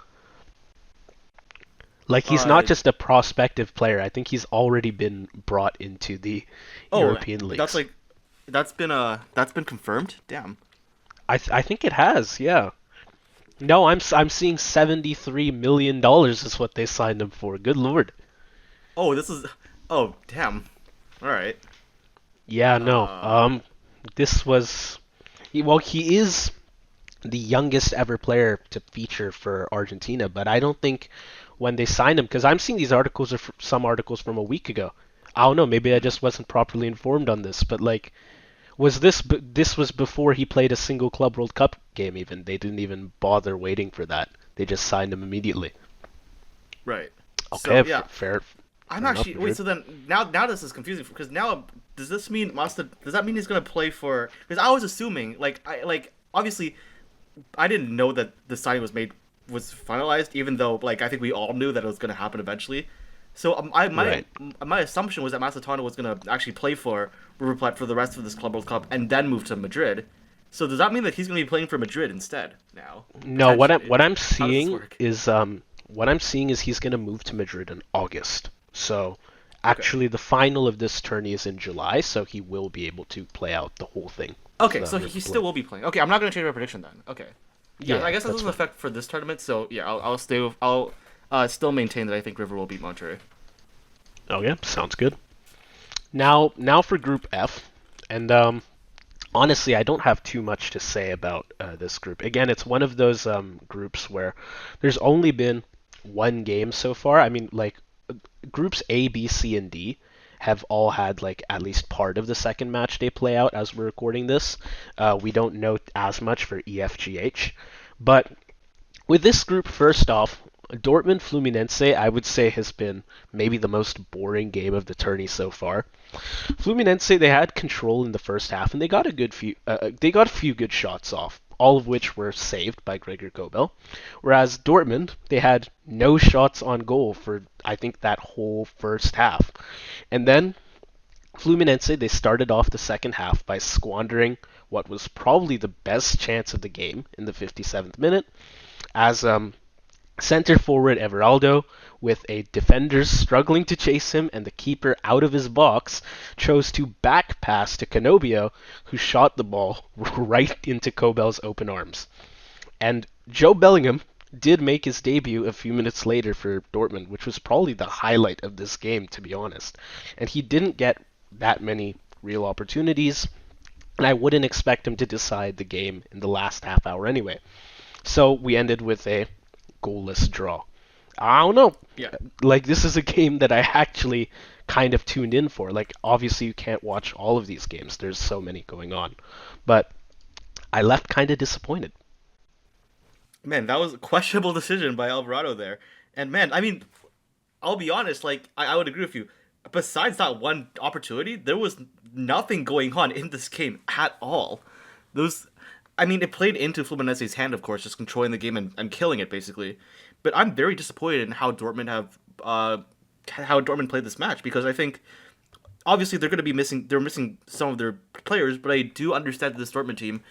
Like he's not Uh, just a prospective player. I think he's already been brought into the oh, European that's leagues. like that's been confirmed. Damn. I think it has. Yeah. No, I'm seeing $73 million is what they signed him for. Good lord. Oh, this is. Oh, damn. All right. Yeah, no. Uh, This was well, he is the youngest ever player to feature for Argentina, but I don't think when they signed him, because I'm seeing these articles are some articles from a week ago. I don't know, maybe I just wasn't properly informed on this, but like, this was before he played a single Club World Cup game even. They didn't even bother waiting for that. They just signed him immediately. right. Okay, So yeah, I'm fair enough, actually wait. Madrid. So then now this is confusing because now does this mean Masta? Does that mean he's gonna play for? Because I was assuming like obviously I didn't know that the signing was finalized, even though like I think we all knew that it was gonna happen eventually. So Right. my assumption was that Macetano was gonna actually play for River Plate for the rest of this Club World Cup and then move to Madrid. So does that mean that he's gonna be playing for Madrid instead now, No, potentially? what I'm How does this seeing work? is he's gonna move to Madrid in August. So Okay. actually the final of this tourney is in July, so he will be able to play out the whole thing with Okay, so River he still Plate. will be playing. Okay, I'm not gonna change my prediction then. Okay. Yeah, I Yeah, guess that that's doesn't fine. affect for this tournament. So yeah, I'll still maintain that I think River will beat Monterrey. Okay, sounds good. Now for Group F, and honestly, I don't have too much to say about this group. Again, it's one of those groups where there's only been one game so far. I mean, like groups A, B, C, and D have all had like at least part of the second match day play out as we're recording this. We don't know as much for EFGH, but with this group, first off, Dortmund Fluminense, I would say, has been maybe the most boring game of the tourney so far. Fluminense, they had control in the first half, and they got a few good shots off, all of which were saved by Gregor Kobel. Whereas Dortmund, they had no shots on goal for I think that whole first half, and then Fluminense, they started off the second half by squandering what was probably the best chance of the game in the 57th minute, as center forward Everaldo, with a defender struggling to chase him and the keeper out of his box, chose to back pass to Canobio, who shot the ball right into Kobel's open arms. And Joe Bellingham did make his debut a few minutes later for Dortmund, which was probably the highlight of this game, to be honest. And he didn't get that many real opportunities, and I wouldn't expect him to decide the game in the last half hour anyway. So we ended with a goalless draw. I don't know. Yeah. Like, this is a game that I actually kind of tuned in for. Like, obviously you can't watch all of these games. There's so many going on. But I left kind of disappointed. Man, that was a questionable decision by Alvarado there. And man, I mean, I'll be honest, like I would agree with you. Besides that one opportunity, there was nothing going on in this game at all. Those, I mean, it played into Fluminense's hand, of course, just controlling the game and killing it basically. But I'm very disappointed in how Dortmund played this match, because I think obviously they're going to be missing. They're missing some of their players, but I do understand that this Dortmund team,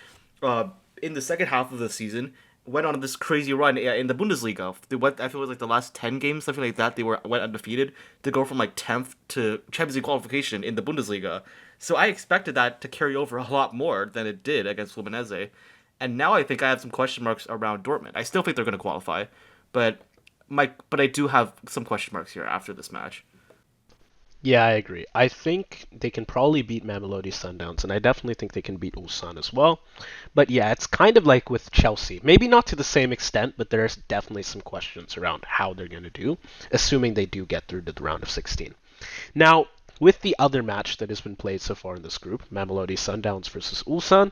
in the second half of the season, went on this crazy run in the Bundesliga. They went, I feel it was like the last 10 games, something like that. They went undefeated to go from like 10th to Champions League qualification in the Bundesliga. So I expected that to carry over a lot more than it did against Fluminense. And now I think I have some question marks around Dortmund. I still think they're going to qualify, but I do have some question marks here after this match. Yeah, I agree. I think they can probably beat Mamelodi Sundowns, and I definitely think they can beat Ulsan as well. But yeah, it's kind of like with Chelsea. Maybe not to the same extent, but there's definitely some questions around how they're going to do, assuming they do get through to the round of 16. Now, with the other match that has been played so far in this group, Mamelodi Sundowns versus Ulsan,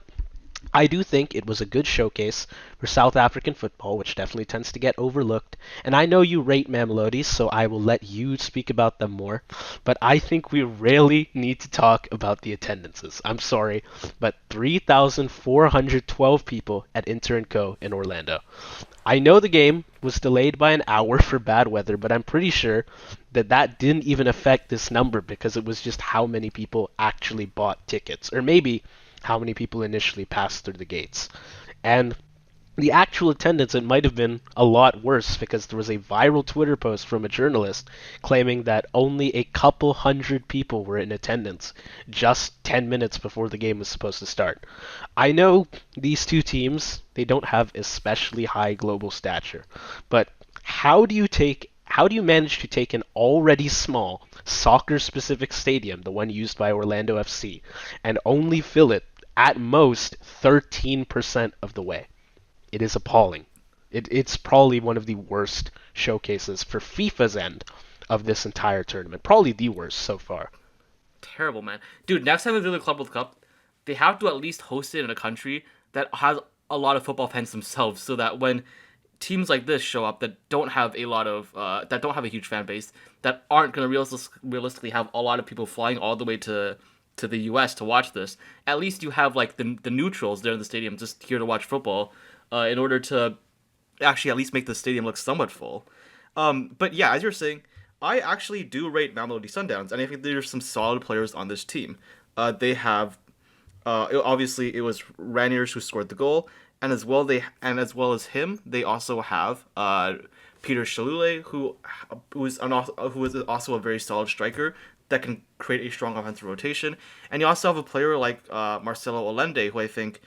I do think it was a good showcase for South African football, which definitely tends to get overlooked. And I know you rate Mamelodi, so I will let you speak about them more. But I think we really need to talk about the attendances. I'm sorry, but 3,412 people at Inter & Co. in Orlando. I know the game was delayed by an hour for bad weather, but I'm pretty sure that that didn't even affect this number, because it was just how many people actually bought tickets. Or maybe how many people initially passed through the gates. And the actual attendance, it might have been a lot worse, because there was a viral Twitter post from a journalist claiming that only a couple hundred people were in attendance just 10 minutes before the game was supposed to start. I know these two teams, they don't have especially high global stature, but how do you manage to take an already small soccer-specific stadium, the one used by Orlando FC, and only fill it at most 13% of the way? It is appalling. It's probably one of the worst showcases for FIFA's end of this entire tournament. Probably the worst so far. Terrible, man. Dude, next time they do the Club World Cup, they have to at least host it in a country that has a lot of football fans themselves, so that when teams like this show up that don't have a lot of that don't have a huge fan base, that aren't going to realistically have a lot of people flying all the way to the US to watch this, at least you have like the neutrals there in the stadium just here to watch football, in order to actually at least make the stadium look somewhat full. But yeah, as you're saying, I actually do rate Mamelodi Sundowns, and I think there's some solid players on this team. They have, obviously it was Raniers who scored the goal, and as well as him, they also have Peter Shalule, who is also a very solid striker that can create a strong offensive rotation. And you also have a player like Marcelo Allende, who I think,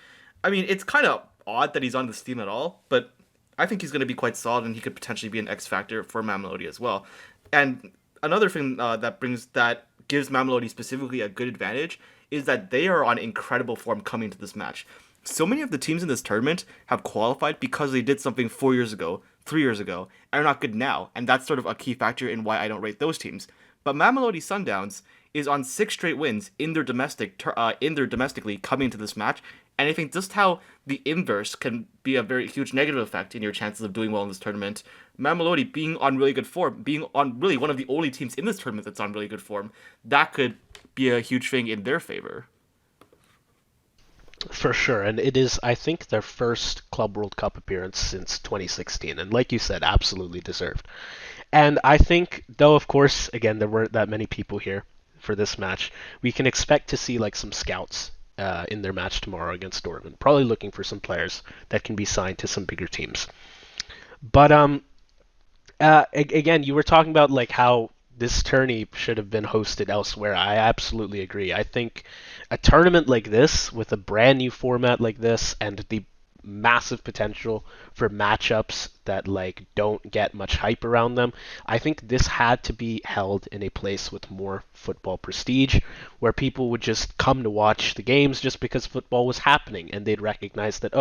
I mean, it's kind of odd that he's on this team at all, but I think he's going to be quite solid, and he could potentially be an X factor for Mamelodi as well. And another thing that gives Mamelodi specifically a good advantage is that they are on incredible form coming to this match. So many of the teams in this tournament have qualified because they did something 4 years ago, 3 years ago, and are not good now, and that's sort of a key factor in why I don't rate those teams. But Mamelodi Sundowns is on 6 straight wins in their domestic league coming into this match, and I think just how the inverse can be a very huge negative effect in your chances of doing well in this tournament. Mamelodi being on really good form, being on really one of the only teams in this tournament that's on really good form, that could be a huge thing in their favor. For sure, and it is, I think, their first Club World Cup appearance since 2016, and like you said, absolutely deserved. And I think, though, of course, again, there weren't that many people here for this match, we can expect to see like some scouts in their match tomorrow against Dortmund. Probably looking for some players that can be signed to some bigger teams. But again, you were talking about like how this tourney should have been hosted elsewhere. I absolutely agree. I think a tournament like this with a brand new format like this and the massive potential for matchups that like don't get much hype around them. I think this had to be held in a place with more football prestige where people would just come to watch the games just because football was happening and they'd recognize that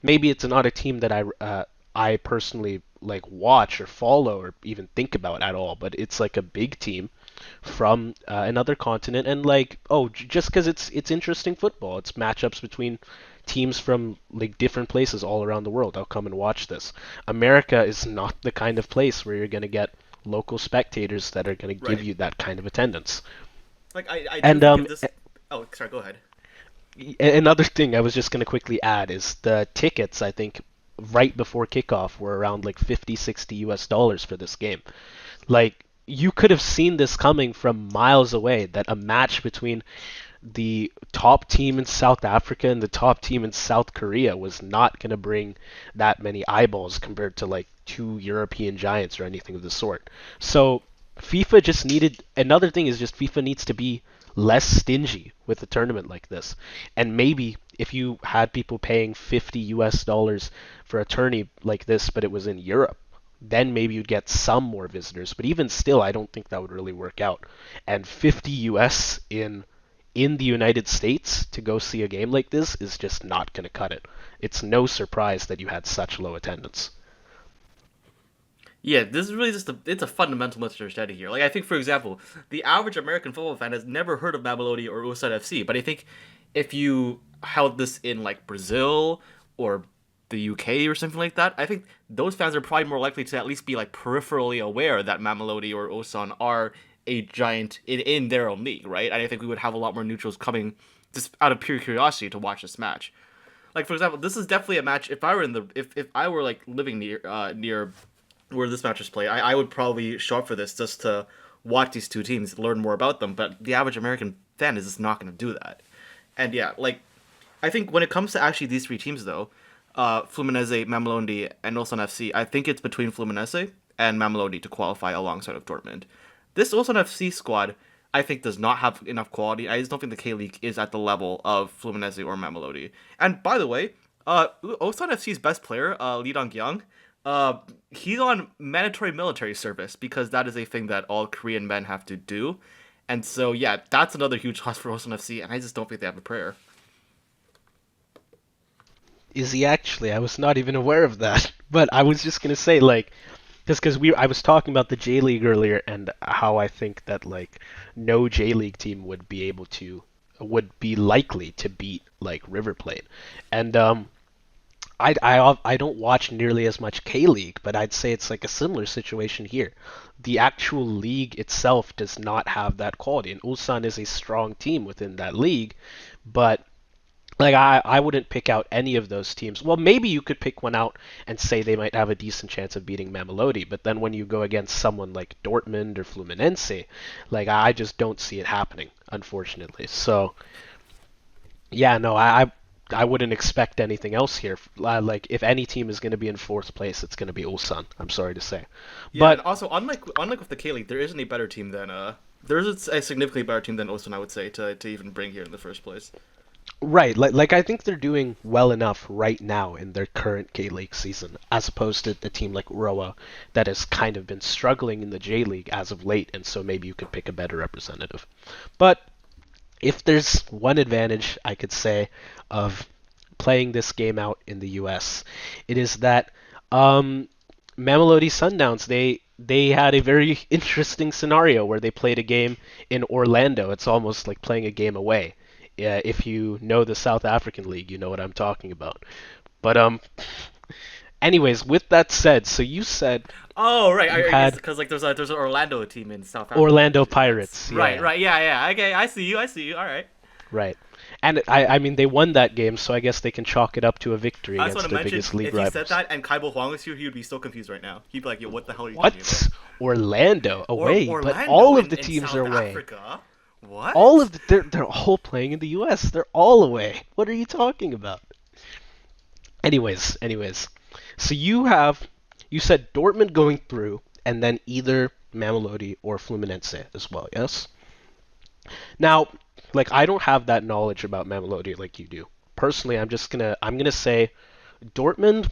maybe it's not a team that I personally like watch or follow or even think about at all, but it's like a big team from another continent, and like just because it's interesting football, it's matchups between teams from like different places all around the world. I'll come and watch this. America is not the kind of place where you're going to get local spectators that are going to give Right. you that kind of attendance. Like I do And think if this. Oh, sorry. Go ahead. another thing I was just going to quickly add is the tickets, I think, right before kickoff were around like 50, 60 US dollars for this game. Like, you could have seen this coming from miles away that a match between the top team in South Africa and the top team in South Korea was not going to bring that many eyeballs compared to like two European giants or anything of the sort. So FIFA just needed another thing is just FIFA needs to be less stingy with a tournament like this. And maybe if you had people paying 50 US dollars for a tourney like this but it was in Europe, then maybe you'd get some more visitors. But even still, I don't think that would really work out. And 50 US in the United States to go see a game like this is just not going to cut it. It's no surprise that you had such low attendance. Yeah, this is really just it's a fundamental misunderstanding here. Like I think, for example, the average American football fan has never heard of Mamelodi or Ulsan FC, but I think if you held this in like Brazil or the UK or something like that, I think those fans are probably more likely to at least be like peripherally aware that Mamelodi or Ulsan are a giant in their own league, right? And I think we would have a lot more neutrals coming just out of pure curiosity to watch this match. Like for example, this is definitely a match. If I were in the if I were like living near where this match is played, I would probably show up for this just to watch these two teams, learn more about them. But the average American fan is just not going to do that. And yeah, like I think when it comes to actually these three teams though, Fluminense, Mamelodi, and Ulsan FC, I think it's between Fluminense and Mamelodi to qualify alongside of Dortmund. This Ulsan FC squad, I think, does not have enough quality. I just don't think the K League is at the level of Fluminense or Mamelodi. And by the way, Ulsan FC's best player, Lee Dong-kyung, he's on mandatory military service because that is a thing that all Korean men have to do. And so, yeah, that's another huge loss for Ulsan FC, and I just don't think they have a prayer. Is he actually? I was not even aware of that. But I was just gonna say, like, just because I was talking about the J League earlier and how I think that like no J League team would be likely to beat like River Plate, and I don't watch nearly as much K League, but I'd say it's like a similar situation here. The actual league itself does not have that quality, and Ulsan is a strong team within that league, but like I wouldn't pick out any of those teams. Well, maybe you could pick one out and say they might have a decent chance of beating Mamelodi, but then when you go against someone like Dortmund or Fluminense, like I just don't see it happening, unfortunately. So yeah, no, I wouldn't expect anything else here. Like if any team is going to be in fourth place, it's going to be Ulsan. I'm sorry to say, Yeah, and but also unlike with the K League, there isn't a better team than there is a significantly better team than Ulsan, I would say, to even bring here in the first place. right, like I think they're doing well enough right now in their current K League season, as opposed to a team like Roa that has kind of been struggling in the J League as of late, and so maybe you could pick a better representative. But if there's one advantage I could say of playing this game out in the U.S., it is that Mamelodi Sundowns they had a very interesting scenario where they played a game in Orlando. It's almost like playing a game away. If you know the South African League, you know what I'm talking about. But anyways, with that said, so you said Oh, right. you I guess had because like there's an Orlando team in South Africa. Orlando Pirates. Right, Yeah, right. Yeah, yeah. Okay, I see you. I see you. All right. right. And I mean, they won that game, so I guess they can chalk it up to a victory I just want against to their mention biggest league if you said rivals. that and Kaibo Huang was here, he would be so confused right now. He'd be like, "Yo, what the hell are you talking about?" What? Orlando away, but Orlando all of the in teams South are away. Africa. All What? of they're all playing in the U.S. They're all away. What are you talking about? Anyways. So you said Dortmund going through, and then either Mamelodi or Fluminense as well. Yes. Now, like I don't have that knowledge about Mamelodi like you do. Personally, I'm gonna say Dortmund.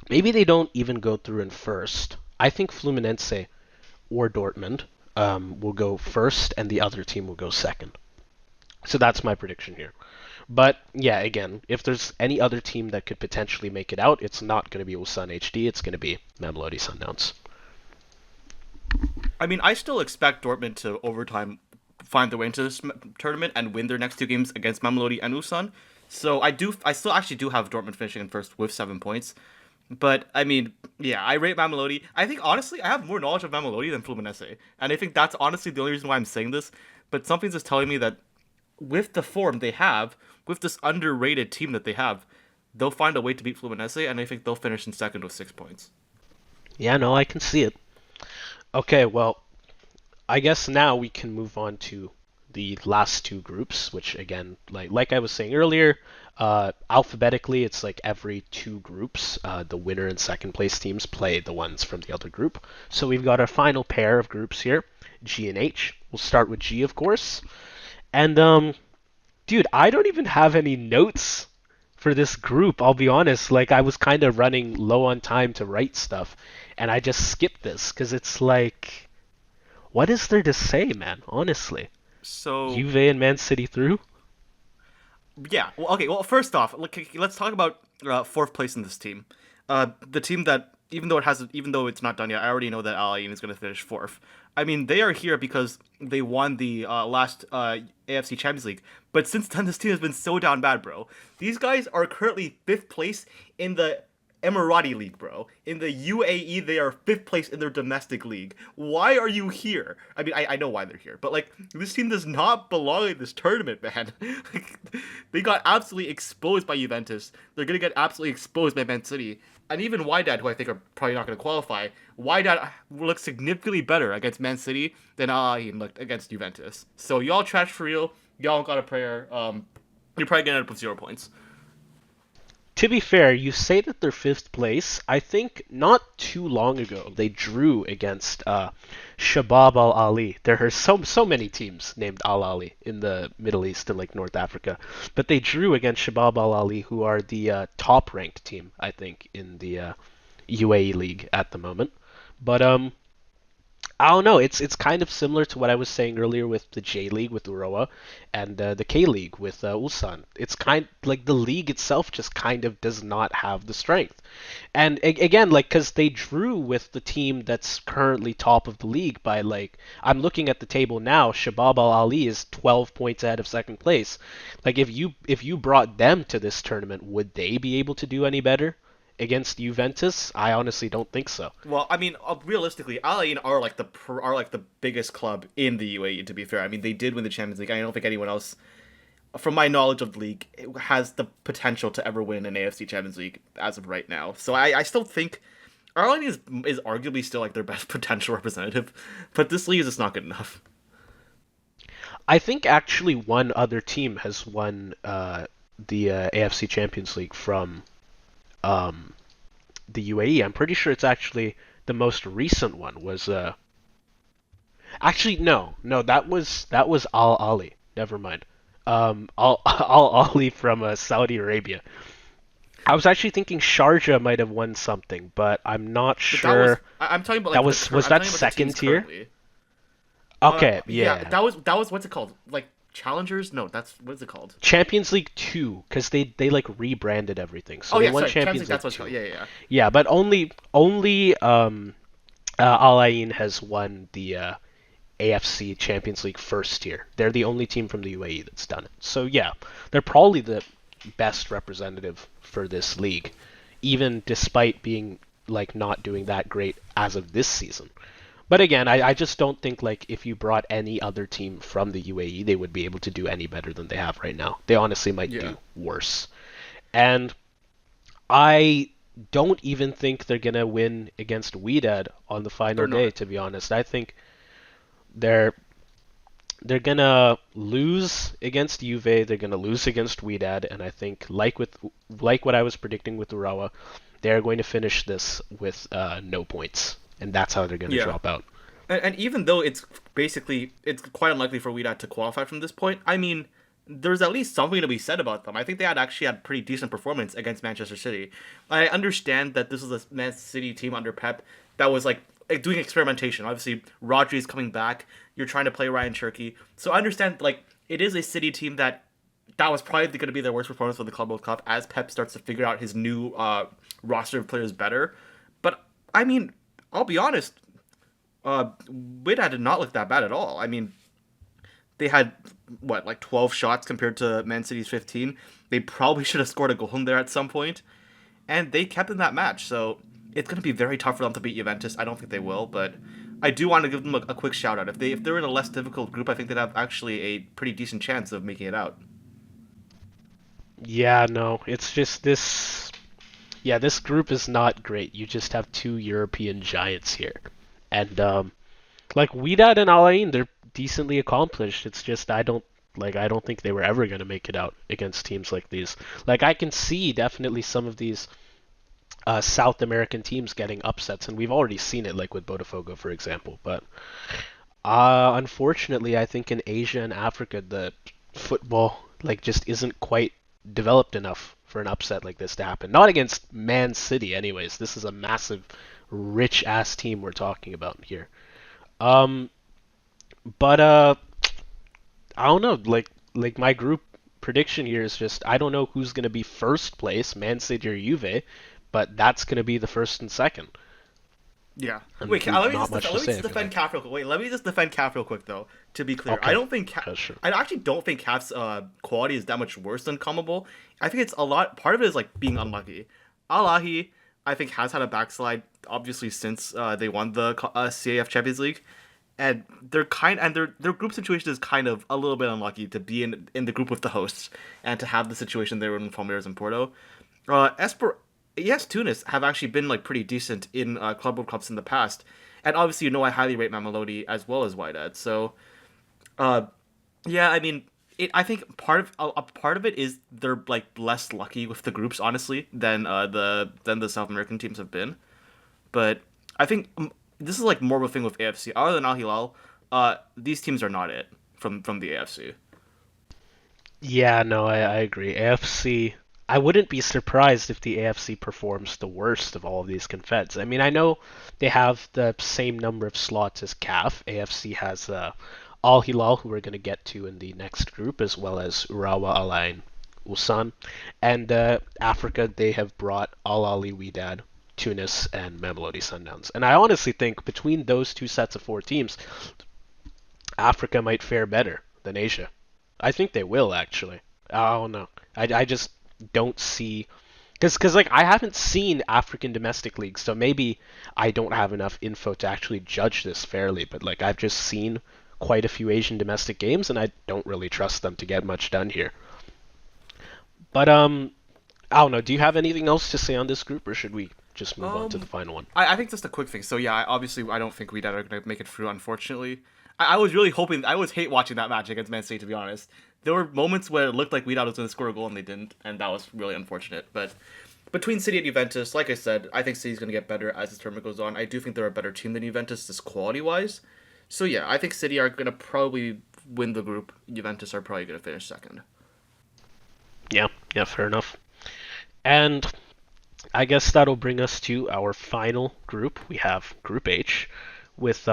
Maybe they don't even go through in first. I think Fluminense or Dortmund will go first, and the other team will go second. So that's my prediction here. But yeah, again, if there's any other team that could potentially make it out, it's not going to be Ulsan HD. It's going to be Mamelodi Sundowns. I mean, I still expect Dortmund to overtime find their way into this tournament and win their next two games against Mamelodi and Ulsan. So I still actually do have Dortmund finishing in first with 7 points. But I mean, yeah, I rate Mamelodi. I think honestly, I have more knowledge of Mamelodi than Fluminense, and I think that's honestly the only reason why I'm saying this. But something's just telling me that with the form they have, with this underrated team that they have, they'll find a way to beat Fluminense, and I think they'll finish in second with 6 points. Yeah, no, I can see it. Okay, well, I guess now we can move on to the last two groups, which again, like I was saying earlier, alphabetically, it's like every two groups, the winner and second place teams play the ones from the other group. So we've got our final pair of groups here, G and H. We'll start with G, of course. And dude, I don't even have any notes for this group. I'll be honest. Like I was kind of running low on time to write stuff, and I just skipped this because it's like, what is there to say, man? Honestly, So Juve and Man City through. yeah, well, okay. Well, first off, let's talk about fourth place in this team. The team that even though it's not done yet, I already know that Al Ain is going to finish fourth. I mean, they are here because they won the last AFC Champions League. But since then, this team has been so down bad, bro. These guys are currently fifth place in the Emirati League, bro. In the UAE, they are fifth place in their domestic league. Why are you here? I mean, I know why they're here, but like this team does not belong in this tournament, man. Like, they got absolutely exposed by Juventus. They're gonna get absolutely exposed by Man City, and even Wydad, who I think are probably not gonna qualify. Wydad looked significantly better against Man City than Al Ain looked against Juventus. So y'all trash for real. Y'all got a prayer. You're probably gonna end up with 0 points. To be fair, you say that they're fifth place. I think not too long ago they drew against Shabab Al Ali. There are so many teams named Al Ali in the Middle East and like North Africa, but they drew against Shabab Al Ali, who are the top ranked team I think in the UAE league at the moment. But I don't know. It's kind of similar to what I was saying earlier with the J League with Uroa and the K League with Ulsan. It's kind like the league itself just kind of does not have the strength. And again, like because they drew with the team that's currently top of the league by like I'm looking at the table now. Shabab Al Ali is 12 points ahead of second place. Like if you brought them to this tournament, would they be able to do any better against Juventus? I honestly don't think so. Well, I mean, realistically, Al Ain are like the biggest club in the UAE. To be fair, I mean, they did win the Champions League. I don't think anyone else, from my knowledge of the league, has the potential to ever win an AFC Champions League as of right now. So I still think Al Ain is arguably still like their best potential representative, but this league is just not good enough. I think actually one other team has won the AFC Champions League from um, the UAE. I'm pretty sure it's actually the most recent one was actually no, that was Al Ali. Never mind. Al Ali from Saudi Arabia. I was actually thinking Sharjah might have won something, but I'm not But that was sure. I'm talking about That like was I'm that talking about the teams second tier? currently. Okay, Yeah, yeah. that was what's it called? Like challengers? No, that's what is it called? Champions League 2 cuz they like rebranded everything. So Oh they yeah, won sorry, Champions League. Champions That's League what it's called. 2. Yeah, yeah, yeah. Yeah, but only Al Ain has won the AFC Champions League first tier. They're the only team from the UAE that's done it. So yeah, they're probably the best representative for this league, even despite being like not doing that great as of this season. But again, I just don't think like if you brought any other team from the UAE, they would be able to do any better than they have right now. They honestly might Yeah. do worse. And I don't even think they're gonna win against Wydad on the final They're day. not. To be honest, I think they're they're gonna lose against Juve. They're gonna lose against Wydad, and I think like what I was predicting with Urawa, they're going to finish this with no points, and that's how they're going to Yeah. drop out. And even though it's quite unlikely for Wydad to qualify from this point, I mean, there's at least something to be said about them. I think they had actually had pretty decent performance against Manchester City. I understand that this is a Man City team under Pep that was like doing experimentation. Obviously, Rodri's coming back. You're trying to play Ryan Cherky, so I understand like it is a City team that was probably going to be their worst performance for the Club World Cup as Pep starts to figure out his new roster of players better. But I mean, I'll be honest, Wydad did not look that bad at all. I mean, they had what like 12 shots compared to Man City's 15. They probably should have scored a goal in there at some point, and they kept in that match. So it's going to be very tough for them to beat Juventus. I don't think they will, but I do want to give them a quick shout out. If they're in a less difficult group, I think they'd have actually a pretty decent chance of making it out. Yeah, no, it's just this. Yeah, this group is not great. You just have two European giants here, and like Wydad and Al Ain, they're decently accomplished. It's just I don't think they were ever going to make it out against teams like these. Like I can see definitely some of these South American teams getting upsets, and we've already seen it, like with Botafogo, for example. But unfortunately, I think in Asia and Africa, the football like just isn't quite developed enough for an upset like this to happen. Not against Man City, anyways. This is a massive, rich ass team we're talking about here. Um, but I don't know. Like my group prediction here is just I don't know who's gonna be first place, Man City or Juve, but that's gonna be the first and second. Yeah. And Wait, we've let me not just much to let me say just after defend that. Cap real quick. Wait, let me just defend Cap real quick though. To be clear, Okay, I sure. I actually don't think Cap's quality is that much worse than Comable. I think it's a lot. Part of it is like being unlucky. Al Ahly, I think, has had a backslide obviously since they won the CAF Champions League, and their group situation is kind of a little bit unlucky to be in the group with the hosts and to have the situation they were in Palmeiras and Porto. Esper, yes, Tunis have actually been like pretty decent in Club World Cups in the past, and obviously I highly rate Mamelodi as well as Wydad. So uh, yeah, I mean, I think a part of it is they're like less lucky with the groups, honestly, than the South American teams have been. But I think this is like more of a thing with AFC. Other than Al Hilal, these teams are not it from the AFC. Yeah, no, I agree. AFC, I wouldn't be surprised if the AFC performs the worst of all of these confeds. I mean, I know they have the same number of slots as CAF. AFC has Al Hilal, who we're going to get to in the next group, as well as Urawa, Al Ain, Ulsan. And Africa, they have brought Al Ahly, Wydad, Tunis, and Mamelodi Sundowns. And I honestly think between those two sets of four teams, Africa might fare better than Asia. I think they will actually. I don't know. I just don't see because like I haven't seen African domestic leagues, so maybe I don't have enough info to actually judge this fairly. But like I've just seen quite a few Asian domestic games, and I don't really trust them to get much done here. But I don't know. Do you have anything else to say on this group, or should we just move on to the Um, final one? I think just a quick thing. So yeah, obviously I don't think Wydad are gonna make it through. Unfortunately, I was really hoping. I was hate watching that match against Man City. To be honest, there were moments where it looked like Wydad was gonna score a goal and they didn't, and that was really unfortunate. But between City and Juventus, like I said, I think City's gonna get better as this tournament goes on. I do think they're a better team than Juventus, just quality wise. So yeah, I think City are gonna probably win the group. Juventus are probably gonna finish second. Yeah, yeah, fair enough. And I guess that'll bring us to our final group. We have Group H, with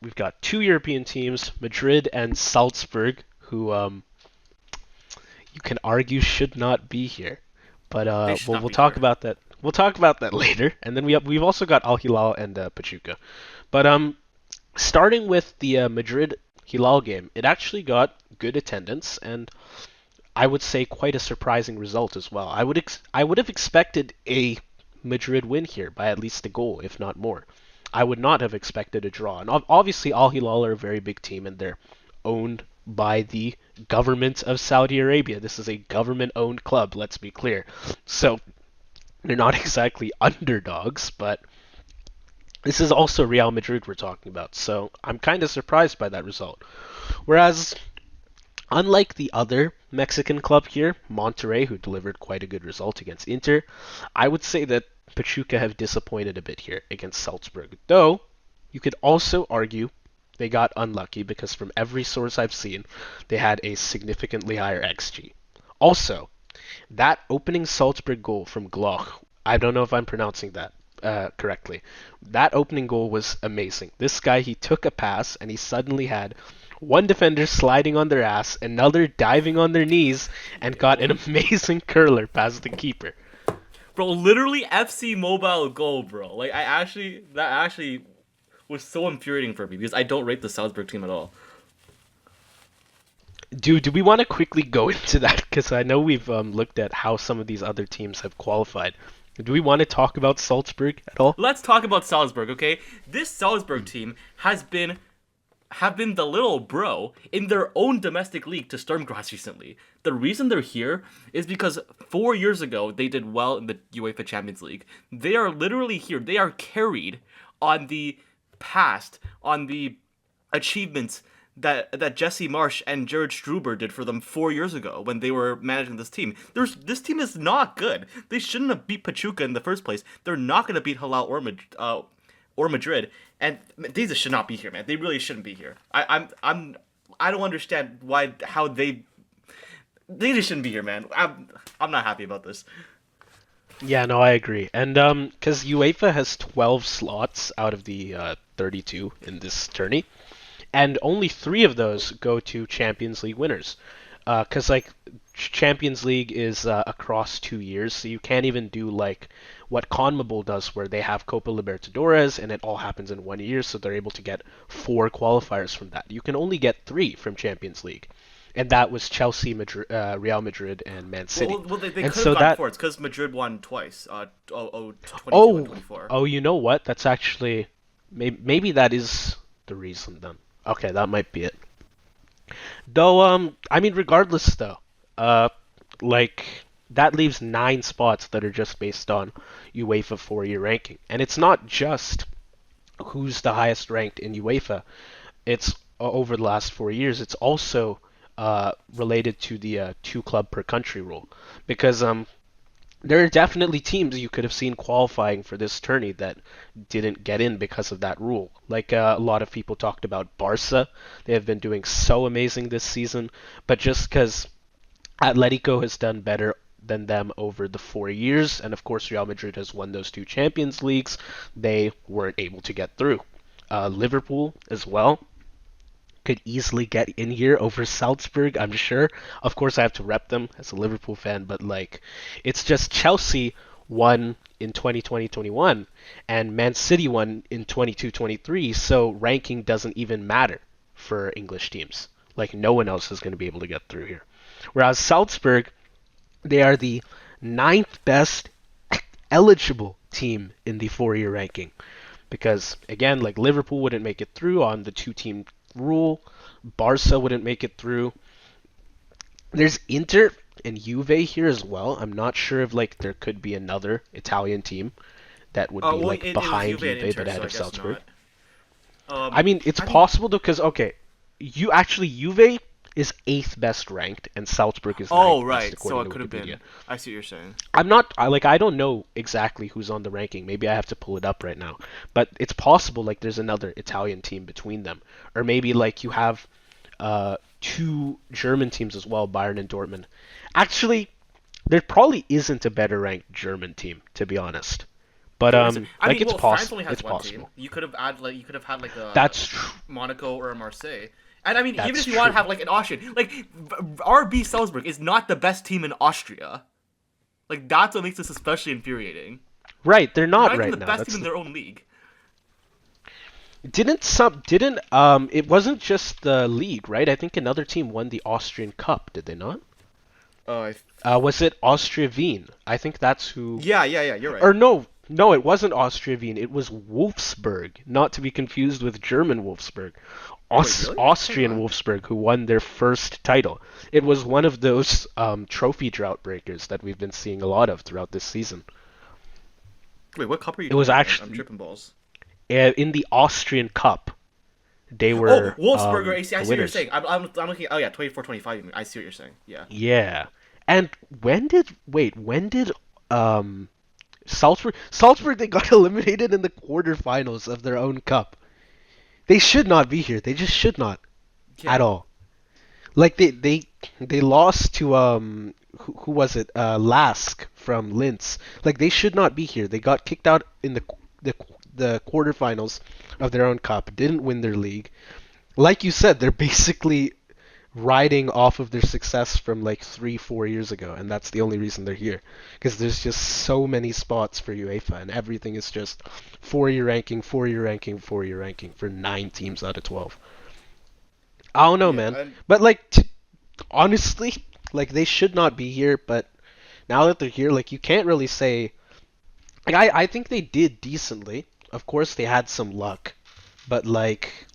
we've got two European teams, Madrid and Salzburg, who you can argue should not be here, but They should not we'll be talk here. about that. We'll talk about that later, and then we've also got Al Hilal and Pachuca. But starting with the Madrid Hilal game, it actually got good attendance and I would say quite a surprising result as well. I would have expected a Madrid win here by at least a goal, if not more. I would not have expected a draw. And obviously, Al Hilal are a very big team, and they're owned by the government of Saudi Arabia. This is a government-owned club. Let's be clear. So they're not exactly underdogs, but This is also Real Madrid we're talking about, so I'm kind of surprised by that result. Whereas, unlike the other Mexican club here, Monterrey, who delivered quite a good result against Inter, I would say that Pachuca have disappointed a bit here against Salzburg. Though, you could also argue they got unlucky because from every source I've seen, they had a significantly higher XG. Also, that opening Salzburg goal from Gloch, I don't know if I'm pronouncing that correctly. That opening goal was amazing. This guy, he took a pass and he suddenly had one defender sliding on their ass, another diving on their knees, and got an amazing curler past the keeper. Bro, literally FC Mobile goal, bro. Like that actually was so infuriating for me because I don't rate the Salzburg team at all. Do we want to quickly go into that? Because I know we've looked at how some of these other teams have qualified. Do we want to talk about Salzburg at all? Let's talk about Salzburg, okay? This Salzburg team have been the little bro in their own domestic league to Sturmgrass recently. The reason they're here is because 4 years ago they did well in the UEFA Champions League. They are literally here. They are carried on the past, on the achievements that Jesse Marsch and Jared Struber did for them 4 years ago when they were managing this team. This team is not good. They shouldn't have beat Pachuca in the first place. They're not going to beat Halal or Madrid, and these should not be here, man. They really shouldn't be here. I don't understand how they just shouldn't be here, man. I'm not happy about this. Yeah, no, I agree. And because UEFA has 12 slots out of the 32 in this tourney, and only 3 of those go to Champions League winners. Because like Champions League is across 2 years, so you can't even do like what CONMEBOL does, where they have Copa Libertadores and it all happens in 1 year, so they're able to get 4 qualifiers from that. You can only get 3 from Champions League, and that was Chelsea, Madrid, Real Madrid, and Man City. Well, they And could so have gone that for it. It's because Madrid won twice. 22 and oh 24. oh, you know what? That's actually maybe that is the reason then. Okay, that might be it. Though, I mean, regardless, though, uh, like that leaves 9 spots that are just based on UEFA 4-year ranking, and it's not just who's the highest ranked in UEFA. It's over the last 4 years. It's also related to the 2 club per country rule, because there are definitely teams you could have seen qualifying for this tourney that didn't get in because of that rule. Like a lot of people talked about Barca. They have been doing so amazing this season, but just because Atletico has done better than them over the 4 years, and of course Real Madrid has won those 2 Champions Leagues, they weren't able to get through. Liverpool as well could easily get in here over Salzburg, I'm sure. Of course, I have to rep them as a Liverpool fan, but like, it's just Chelsea won in 2020-21 and Man City won in 22-23, so ranking doesn't even matter for English teams. Like, no one else is going to be able to get through here. Whereas Salzburg, they are the 9th best eligible team in the 4-year ranking. Because, again, like Liverpool wouldn't make it through on the 2-team rule. Barca wouldn't make it through. There's Inter and Juve here as well. I'm not sure if like there could be another Italian team that would be Well, like it was behind Juve and Juve Inter, but ahead so I of guess Salzburg. not. I mean, it's I mean, possible though, because okay, Juve is 8th best ranked and Salzburg is oh 9th best right, so according it to could have Wikipedia. been. I see what you're saying. I don't know exactly who's on the ranking. Maybe I have to pull it up right now. But it's possible like there's another Italian team between them, or maybe like you have 2 German teams as well, Bayern and Dortmund. Actually, there probably isn't a better ranked German team, to be honest. But There isn't. I like mean, it's well, France possible. only has It's one team. possible. You could have had like a That's true. Monaco or a Marseille. And I mean, even That's if you want to true. have like an Austrian, like RB Salzburg is not the best team in Austria. Like that's what makes this especially infuriating. Right, they're They're not not even right the now. best team That's in their own league. didn't it wasn't just the league, right? I think another team won the Austrian Cup, did they not? Uh, Was it Austria Wien? I think that's who. yeah. You're right. Or no, no, it wasn't Austria Wien. It was Wolfsburg, not to be confused with German Wolfsburg. Wait, really? Hang Austrian on. Wolfsburg, who won their first title. It was one of those trophy drought breakers that we've been seeing a lot of throughout this season. Wait, what cup are you It was talking about? I'm actually tripping balls. In the Austrian Cup, they Oh, were Wolfsburg or AC. I the see what you're winners. saying. I'm looking. Oh yeah, 24-25. I see what you're saying. Yeah. Yeah. And when did um Salzburg they got eliminated in the quarterfinals of their own cup. They should not be here. They just should not at Yeah. all. Like they lost to who was it? Lask from Linz. Like they should not be here. They got kicked out in the the quarterfinals of their own cup. Didn't win their league. Like you said, they're basically riding off of their success from like 3, 4 years ago, and that's the only reason they're here. Because there's just so many spots for UEFA, and everything is just four-year ranking, four-year ranking, four-year ranking for 9 teams out of 12. I don't know, Yeah. man. And But like, honestly, like they should not be here. But now that they're here, like you can't really say. Like I think they did decently. Of course, they had some luck, but like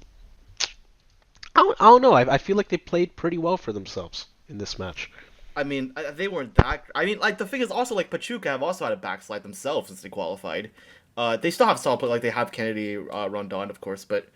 I don't know. I feel like they played pretty well for themselves in this match. I mean, they weren't that. I mean, like the thing is also like Pachuca have also had a backslide themselves since they qualified. They still have solid, but like they have Kennedy, Rondon, of course. But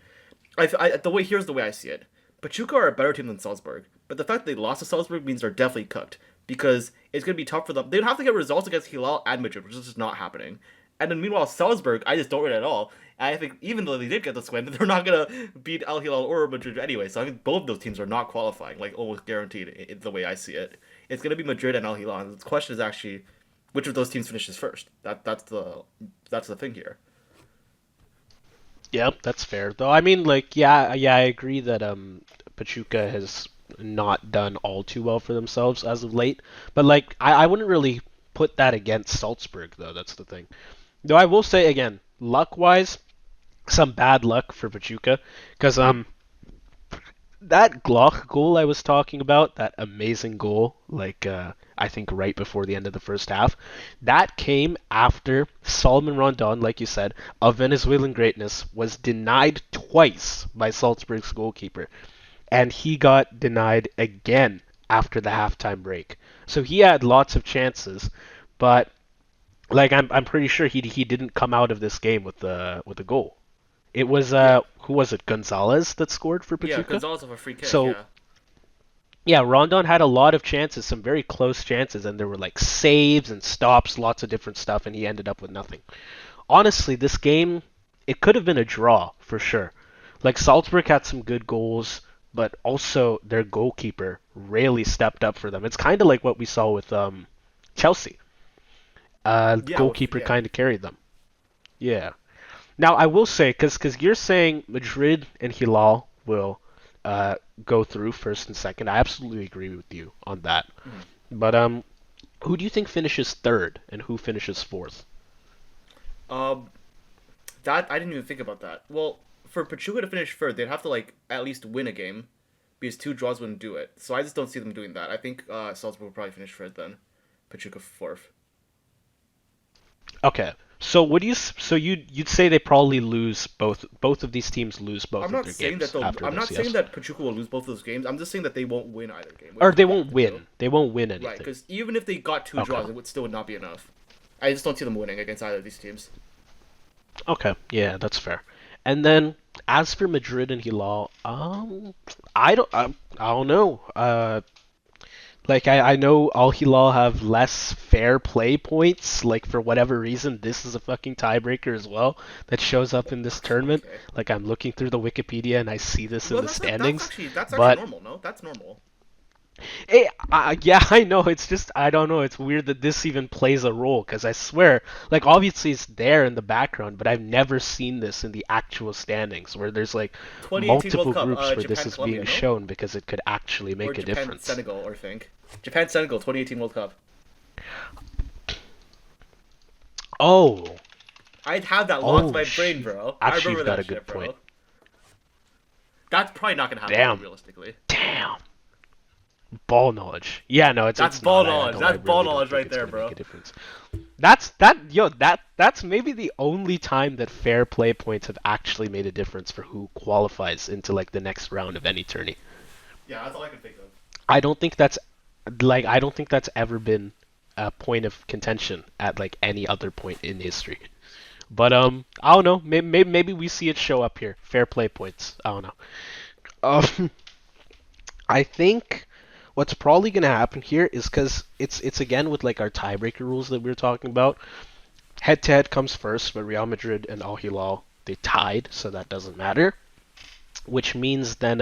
here's the way I see it. Pachuca are a better team than Salzburg, but the fact that they lost to Salzburg means they're definitely cooked because it's gonna be tough for them. They'd have to get results against Hilal and Madrid, which is just not happening. And then meanwhile, Salzburg, I just don't rate at all. And I think even though they did get this win, they're not gonna beat Al Hilal or Madrid anyway. So I think both of those teams are not qualifying, like almost guaranteed. The way I see it, it's gonna be Madrid and Al Hilal. And the question is actually, which of those teams finishes first? That's the thing here. Yep, that's fair. Though I mean, like, yeah, I agree that Pachuca has not done all too well for themselves as of late. But like, I wouldn't really put that against Salzburg though. That's the thing. Though I will say again, luck wise, some bad luck for Pachuca because that Glock goal I was talking about, that amazing goal, like I think right before the end of the first half, that came after Solomon Rondon, like you said, of Venezuelan greatness, was denied twice by Salzburg's goalkeeper, and he got denied again after the halftime break. So he had lots of chances, but like I'm pretty sure he didn't come out of this game with a goal. It was Yeah, who was it? Gonzalez that scored for yeah. Pachuca. Gonzalez with a free kick. So Yeah, yeah, Rondon had a lot of chances, some very close chances, and there were like saves and stops, lots of different stuff, and he ended up with nothing. Honestly, this game it could have been a draw for sure. Like Salzburg had some good goals, but also their goalkeeper really stepped up for them. It's kind of like what we saw with Chelsea. yeah, Goalkeeper yeah. kind of carried them. Yeah. Now I will say, because you're saying Madrid and Hilal will uh, go through first and second. I absolutely agree with you on that. Mhm. But who do you think finishes third and who finishes fourth? Um, that I didn't even think about that. Well, for Pachuca to finish third, they'd have to like at least win a game, because two draws wouldn't do it. So I just don't see them doing that. I think Salzburg will probably finish third then, Pachuca fourth. Okay. So would you? So you'd say they probably lose both. Both of these teams lose both I'm of not their saying that games they'll. after I'm this. not saying Yes. that Pachuca will lose both of those games. I'm just saying that they won't win either game, which Or is they what they won't have to do. win. They won't win Right, anything. because even if they got two Okay. draws, it would still not be enough. I just don't see them winning against either of these teams. Okay. Yeah, that's fair. And then as for Madrid and Hilal, I don't know. Like I know Al Hilal have less fair play points. Like for whatever reason, this is a fucking tiebreaker as well that shows up in this tournament. Okay. Like I'm looking through the Wikipedia and I see this in Well, the that's standings. actually that's actually But normal. No, that's normal. yeah, I know. It's just I don't know. It's weird that this even plays a role because I swear, like obviously it's there in the background, but I've never seen this in the actual standings where there's like 2018 World multiple Cup, groups where this Japan is Colombia, being no? shown because it could actually Or make a Japan difference. Senegal, I think. Japan Senegal 2018 World Cup. Oh, I'd have that locked in oh, my brain, bro. I actually, remember you've got that a good shit, point. bro. That's probably not gonna happen Damn, realistically. damn. Ball knowledge. Yeah, no, That's it's ball not. knowledge. I That's ball really don't knowledge think right it's there, gonna make bro. a difference. That's maybe the only time that fair play points have actually made a difference for who qualifies into like the next round of any tourney. Yeah, that's all I can think of. I don't think that's I don't think that's ever been a point of contention at like any other point in history. But I don't know. Maybe we see it show up here. Fair play points. I don't know. Um, I think what's probably gonna happen here is because it's again with like our tiebreaker rules that we were talking about. Head to head comes first, but Real Madrid and Al Hilal they tied, so that doesn't matter. Which means then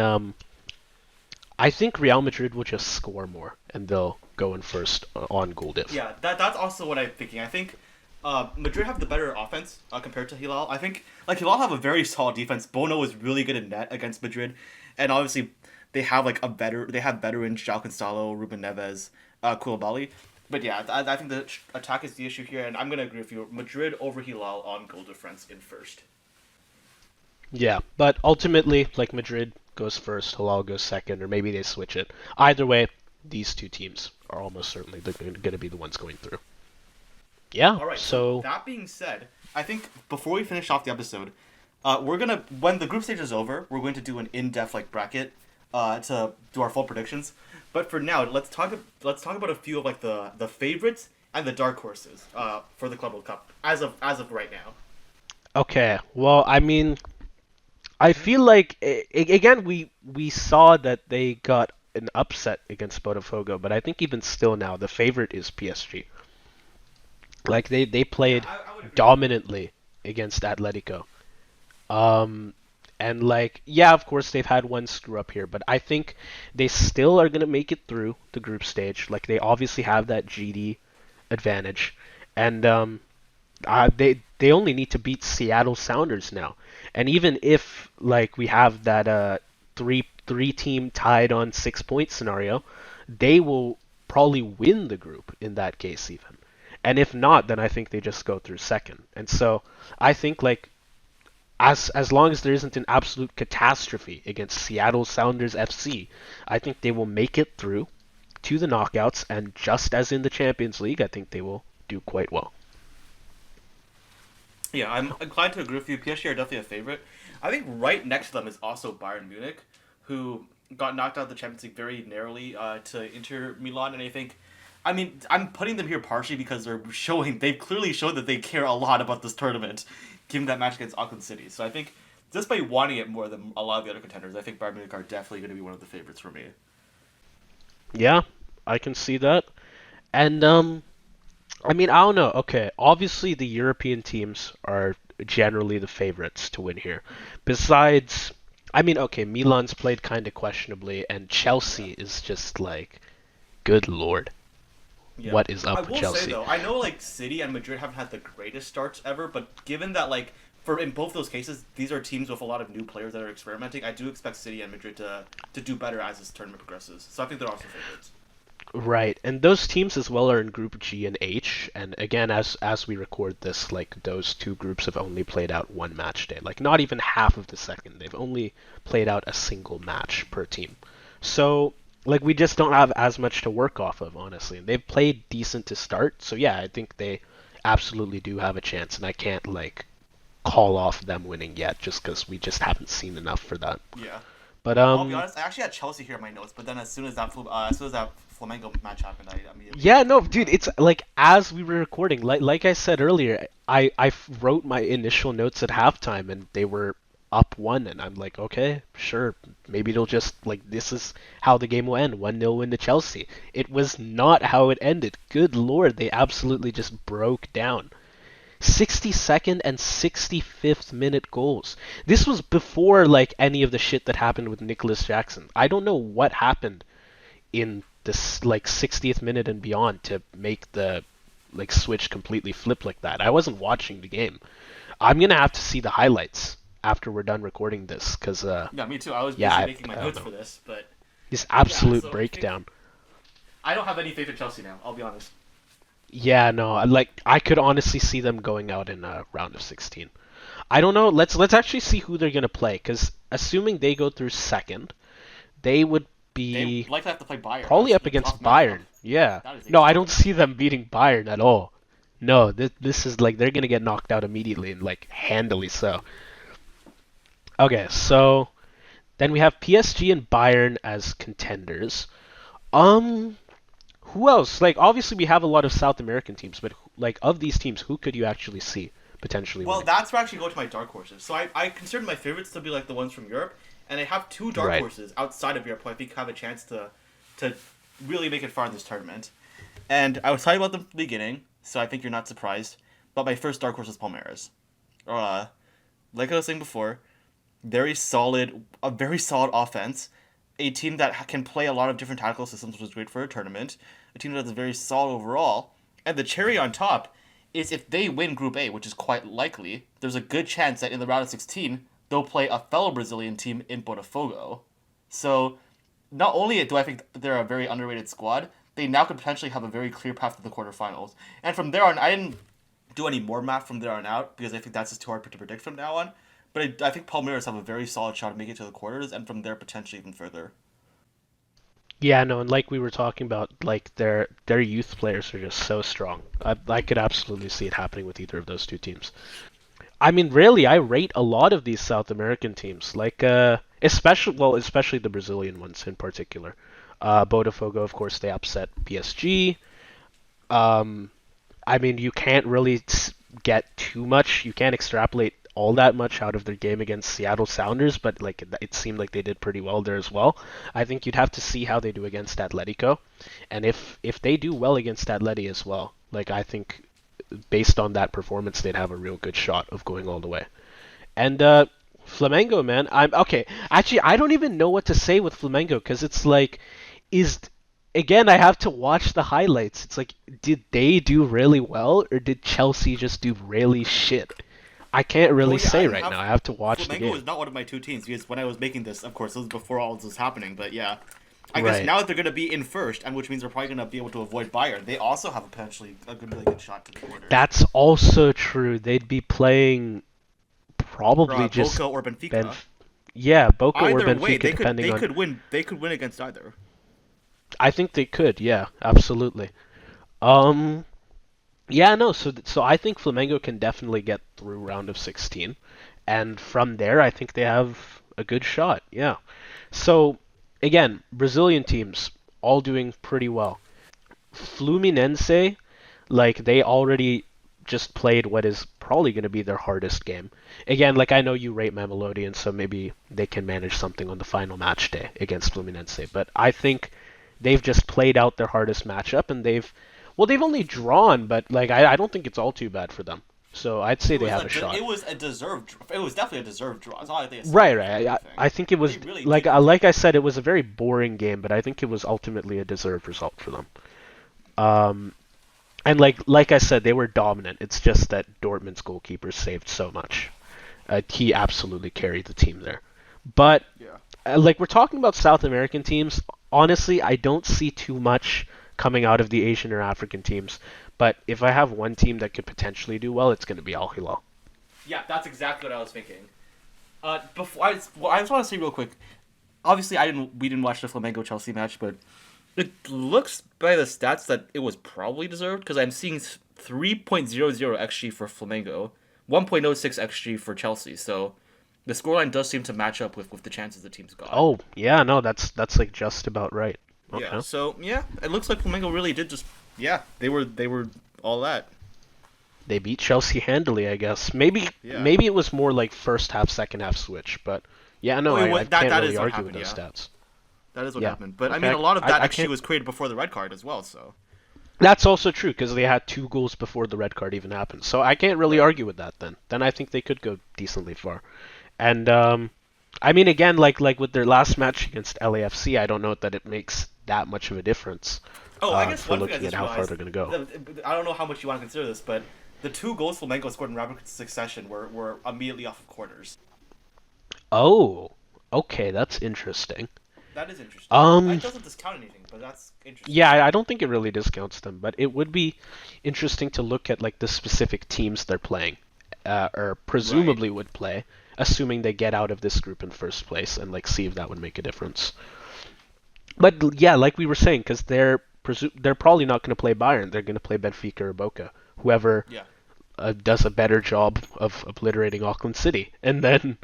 I think Real Madrid will just score more and they'll go in first on goal diff. Yeah, that's also what I'm thinking. I think Madrid have the better offense compared to Hilal. I think like Hilal have a very solid defense. Bono is really good in net against Madrid, and obviously they have veterans João Cancelo, Ruben Neves, Koulibaly. But yeah, I think the attack is the issue here, and I'm gonna agree with you. Madrid over Hilal on goal difference in first. Yeah, but ultimately, like Madrid goes first, Hilal goes second, or maybe they switch it. Either way, these two teams are almost certainly going to be the ones going through. Yeah, All right. So so that being said, I think before we finish off the episode, we're gonna when the group stage is over, we're going to do an in-depth like bracket to do our full predictions. But for now, let's talk about a few of like the favorites and the dark horses for the Club World Cup as of right now. okay. Well, I mean, I Hmm. feel like again we saw that they got an upset against Botafogo, but I think even still now the favorite is PSG. Like they Yeah, played I would agree with you. dominantly against Atletico. Um, and like, yeah, of course they've had one screw up here, but I think they still are gonna make it through the group stage. Like they obviously have that GD advantage, and they only need to beat Seattle Sounders now. And even if like we have that three team tied on 6 point scenario, they will probably win the group in that case even. And if not, then I think they just go through second. And so I think like as long as there isn't an absolute catastrophe against Seattle Sounders FC, I think they will make it through to the knockouts, and just as in the Champions League, I think they will do quite well. Yeah, I'm inclined to agree with you. PSG are definitely a favorite. I think right next to them is also Bayern Munich, who got knocked out of the Champions League very narrowly to Inter Milan, and I think, I mean, I'm putting them here partially because they've clearly shown that they care a lot about this tournament, given that match against Auckland City. So I think just by wanting it more than a lot of the other contenders, I think Bayern Munich are definitely going to be one of the favorites for me. Yeah, I can see that. And I mean, I don't know. Okay, obviously the European teams are generally the favorites to win here. Besides, I mean, okay, Milan's played kind of questionably, and Yeah. Chelsea is just like, good lord, Yeah. what is I up with will say Chelsea? though, I know like City and Madrid haven't had the greatest starts ever, but given that like for in both those cases, these are teams with a lot of new players that are experimenting. I do expect City and Madrid to do better as this tournament progresses. So I think they're also favorites. Right, and those teams as well are in Group G and H, and again, as we record this, like those two groups have only played out one match day, like not even half of the second. They've only played out a single match per team, so like we just don't have as much to work off of, honestly. And they've played decent to start, so yeah, I think they absolutely do have a chance, and I can't like call off them winning yet, just because we just haven't seen enough for that. Yeah. But I'll be honest. I actually had Chelsea here in my notes, but then as soon as that Flamengo match happened, I immediately Yeah, changed no, my dude, mind. it's like as we were recording, like I said earlier, I wrote my initial notes at halftime and they were up one, and I'm like, okay, sure, maybe they'll just like this is how the game will end, 1-0 win to Chelsea. It was not how it ended. Good lord, they absolutely just broke down. 62nd and 65th minute goals. This was before like any of the shit that happened with Nicolas Jackson. I don't know what happened in this like 60th minute and beyond to make the like switch completely flip like that. I wasn't watching the game. I'm gonna have to see the highlights after we're done recording this, cause Yeah, me too. I was yeah, busy making my I don't notes know. for this, but This yeah. absolute So I think breakdown. I don't have any faith in Chelsea now. I'll be honest. Yeah, no, like I could honestly see them going out in a round of 16. I don't know. Let's actually see who they're gonna play, cause assuming they go through second, they would They be likely have to play Bayern probably up in a tough against matchup. Bayern. Yeah. That is a No, I tough don't matchup. see them beating Bayern at all. No, this is like they're gonna get knocked out immediately and like handily so. Okay, so then we have PSG and Bayern as contenders. Um, who else? Like obviously we have a lot of South American teams, but like of these teams, who could you actually see? potentially Well, winning. that's where I actually go to my dark horses. So I consider my favorites to be like the ones from Europe, and I have two dark Right. horses outside of Europe who I think have a chance to really make it far in this tournament. And I was talking about them from the beginning, so I think you're not surprised. But my first dark horse is Palmeiras. Like I was saying before, a very solid offense, a team that can play a lot of different tactical systems, which is great for a tournament. A team that is very solid overall, and the cherry on top is if they win Group A, which is quite likely, there's a good chance that in the round of 16 they'll play a fellow Brazilian team in Botafogo. So not only do I think they're a very underrated squad, they now could potentially have a very clear path to the quarterfinals. And from there on, I didn't do any more math from there on out because I think that's just too hard to predict from now on. But I think Palmeiras have a very solid shot to make it to the quarters, and from there potentially even further. Yeah, no, and like we were talking about, like their youth players are just so strong. I could absolutely see it happening with either of those two teams. I mean, really, I rate a lot of these South American teams, like especially the Brazilian ones in particular. Botafogo, of course, they upset PSG. Um, I mean, you can't really get too much. You can't extrapolate all that much out of their game against Seattle Sounders, but like it seemed like they did pretty well there as well. I think you'd have to see how they do against Atletico, and if they do well against Atleti as well, like I think based on that performance, they'd have a real good shot of going all the way. And Flamengo, man, I'm okay. Actually, I don't even know what to say with Flamengo because it's like, is again, I have to watch the highlights. It's like, did they do really well or did Chelsea just do really shit? I can't Oh really yeah, I say didn't right have now. I have to watch the Flamengo game. is not one of my two teams because when I was making this, of course, this was before all this was happening. But yeah, I guess Right. now that they're going to be in first, and which means they're probably going to be able to avoid Bayern, they also have a potentially a good, really good shot to the quarters. That's also true. They'd be playing Or probably just Boca or Ben. Benfica. Yeah, Boca or Either way, Benfica, depending they on. could win. They could win against either. I think they could. Yeah, absolutely. Um. Yeah, no. So I think Flamengo can definitely get through round of 16, and from there, I think they have a good shot. Yeah. So again, Brazilian teams all doing pretty well. Fluminense, like they already just played what is probably going to be their hardest game. Again, like I know you rate Mamelodi, and so maybe they can manage something on the final match day against Fluminense, but I think they've just played out their hardest matchup, and they've only drawn, but like I don't think it's all too bad for them. So I'd say they have a shot. It was definitely a deserved draw. It's not like they Right, celebrated or right. I anything. think it was They really like did like deserve I it. said, it was a very boring game, but I think it was ultimately a deserved result for them. Um, and like I said, they were dominant. It's just that Dortmund's goalkeeper saved so much. He absolutely carried the team there. But Yeah. like we're talking about South American teams, honestly, I don't see too much coming out of the Asian or African teams. But if I have one team that could potentially do well, it's going to be Al Hilal. Yeah, that's exactly what I was thinking. I just want to say real quick. Obviously, we didn't watch the Flamengo Chelsea match, but it looks by the stats that it was probably deserved because I'm seeing 3.00 xG for Flamengo, 1.06 xG for Chelsea. So the scoreline does seem to match up with the chances the teams got. Oh yeah, no, that's like just about right. Yeah. Okay. So yeah, it looks like Flamengo really did just they were all that. They beat Chelsea handily, I guess. Maybe Yeah. maybe it was more like first half, second half switch, but yeah, no, Oh, it I was, that can't that really is what argue with happened. those Yeah, stats. that is what Yeah. happened. But I mean, Okay. a lot of that I actually can't. was created before the red card as well. So That's also true because they had two goals before the red card even happened. So I can't really right. argue with that. Then I think they could go decently far. And I mean, again, like with their last match against LAFC, I don't know that it makes that much of a difference Oh, I guess for one thing I looking at just how far realized, they're going to go. I don't know how much you want to consider this, but the two goals Flamengo scored in rapid succession were immediately off of corners. Oh, okay, that's interesting. That is interesting. Um, It doesn't discount anything, but that's interesting. yeah, I don't think it really discounts them, but it would be interesting to look at like the specific teams they're playing, or Right. presumably would play, assuming they get out of this group in first place, and like see if that would make a difference. But yeah, like we were saying, because they're probably not going to play Bayern, they're going to play Benfica or Boca, whoever Yeah. does a better job of obliterating Auckland City, and then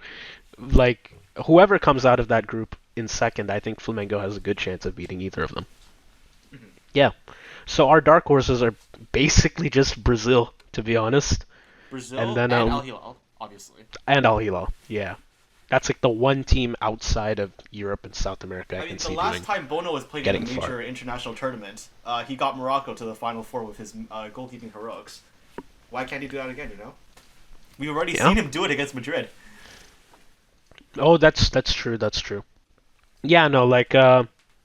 like whoever comes out of that group in second, I think Flamengo has a good chance of beating either of them. Mhm. Yeah. So our dark horses are basically just Brazil, to be honest. And Brazil then and Al Hilal, obviously. and Al Hilal. Yeah, that's like the one team outside of Europe and South America I I can mean, the see last doing time Bono was playing in a getting far. major international tournament, he got Morocco to the Final Four with his goalkeeping heroics. Why can't he do that again? We've already Yeah. seen him do it against Madrid. Oh, that's true. That's true. Yeah, no, like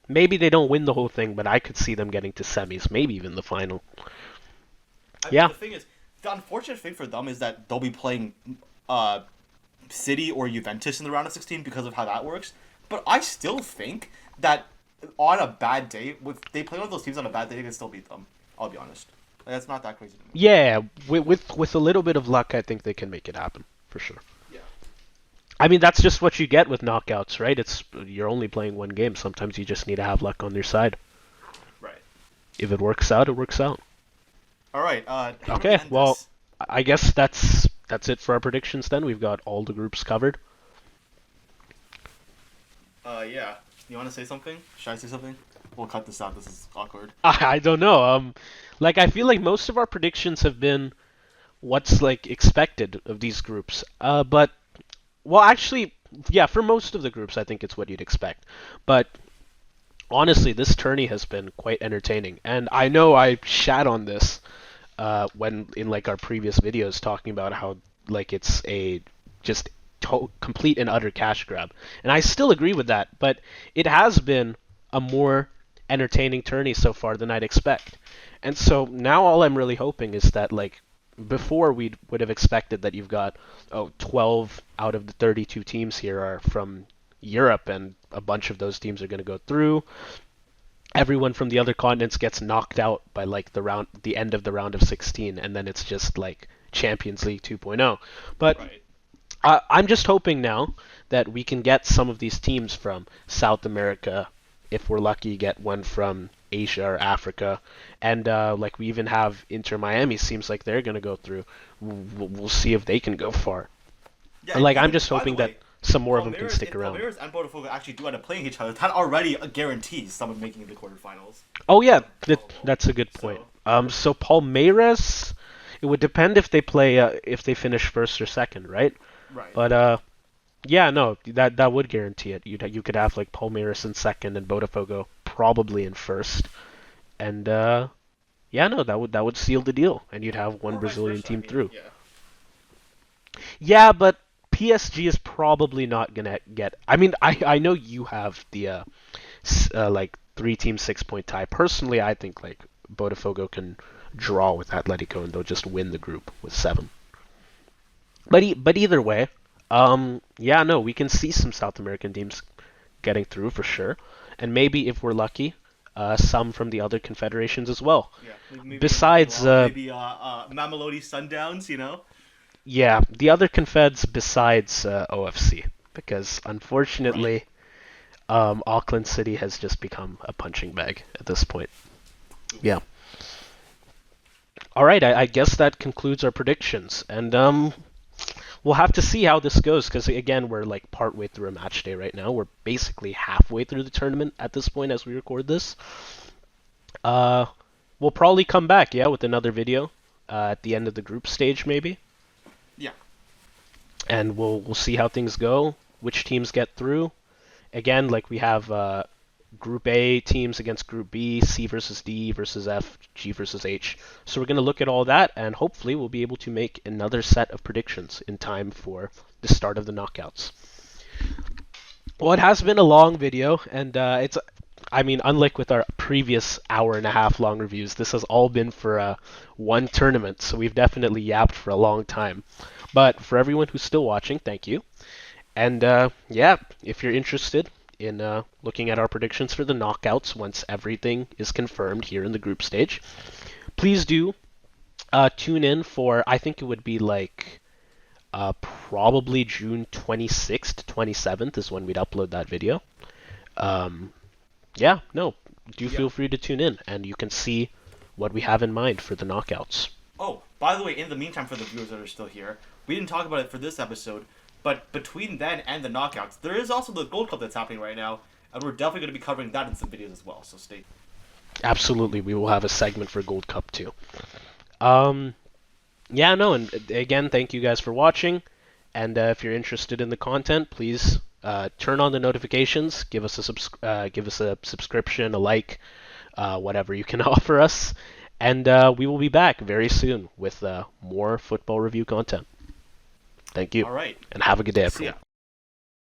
maybe they don't win the whole thing, but I could see them getting to semis, maybe even the final. I mean, Yeah. the thing is, the unfortunate thing for them is that they'll be playing uh, City or Juventus in the round of 16 because of how that works. But I still think that on a bad day, if they play one of those teams on a bad day, they can still beat them. I'll be honest. Like, that's not that crazy to me. Yeah, with a little bit of luck, I think they can make it happen for sure. Yeah. I mean, that's just what you get with knockouts, right? It's you're only playing one game. Sometimes you just need to have luck on your side. Right. If it works out, it works out. All right. Okay, well, I guess that's it for our predictions then. We've got all the groups covered. Yeah. You want to say something? Should I say something? We'll cut this out. This is awkward. I don't know. Like I feel like most of our predictions have been what's like expected of these groups. But well, actually, yeah, for most of the groups, I think it's what you'd expect. But honestly, this tourney has been quite entertaining, and I know I shat on this when in like our previous videos talking about how like it's a just complete and utter cash grab, and I still agree with that. But it has been a more entertaining tourney so far than I'd expect, and so now all I'm really hoping is that like before we would have expected that you've got 12 out of the 32 teams here are from Europe, and a bunch of those teams are going to go through. Everyone from the other continents gets knocked out by like the end of the round of 16, and then it's just like Champions League 2.0. But Right. I'm just hoping now that we can get some of these teams from South America. If we're lucky, get one from Asia or Africa, and like we even have Inter Miami. Seems like they're gonna go through. We'll see if they can go far. Yeah. And like I'm Even, just by the hoping that way, some more of them can stick around. Palmeiras and Botafogo actually do end up playing each other, that already guarantees someone making the quarterfinals. Oh yeah, that's a good point. So, So Palmeiras, it would depend if they play if they finish first or second, right? right. But yeah, no, that would guarantee it. You could have like Palmeiras in second and Botafogo probably in first, and yeah, no, that would seal the deal, and you'd have one Or vice Brazilian versa, team through. Yeah. Yeah, but PSG is probably not gonna get. I mean, I know you have the like 3-team 6-point tie. Personally, I think like Botafogo can draw with Atletico and they'll just win the group with 7. But either way, yeah, no, we can see some South American teams getting through for sure, and maybe if we're lucky, some from the other confederations as well. Yeah. Maybe Besides, maybe Mamelodi Sundowns. yeah, the other confeds besides OFC, because unfortunately, Auckland City has just become a punching bag at this point. Yeah. All right, I guess that concludes our predictions, and we'll have to see how this goes, because again, we're like partway through a match day right now. We're basically halfway through the tournament at this point as we record this. We'll probably come back, yeah, with another video at the end of the group stage, maybe. Yeah. And we'll see how things go, which teams get through. Again, like we have Group A teams against Group B, C versus D versus F, G versus H. So we're going to look at all that, and hopefully we'll be able to make another set of predictions in time for the start of the knockouts. Well, it has been a long video, and I mean, unlike with our previous hour and a half long reviews, this has all been for one tournament, so we've definitely yapped for a long time. But for everyone who's still watching, thank you. And yeah, if you're interested in looking at our predictions for the knockouts once everything is confirmed here in the group stage, please do tune in for, I think it would be like probably June 26th, 27th is when we'd upload that video. Yeah, no, do feel free to tune in, and you can see what we have in mind for the knockouts. Oh, by the way, in the meantime, for the viewers that are still here, we didn't talk about it for this episode, but between then and the knockouts, there is also the Gold Cup that's happening right now, and we're definitely going to be covering that in some videos as well, so stay tuned. Absolutely, we will have a segment for Gold Cup too. Yeah, no, and again, thank you guys for watching. And if you're interested in the content, please turn on the notifications, give us a subscription, a like, whatever you can offer us, and we will be back very soon with more football review content. Thank you, All right. and have a good day, See everyone. ya.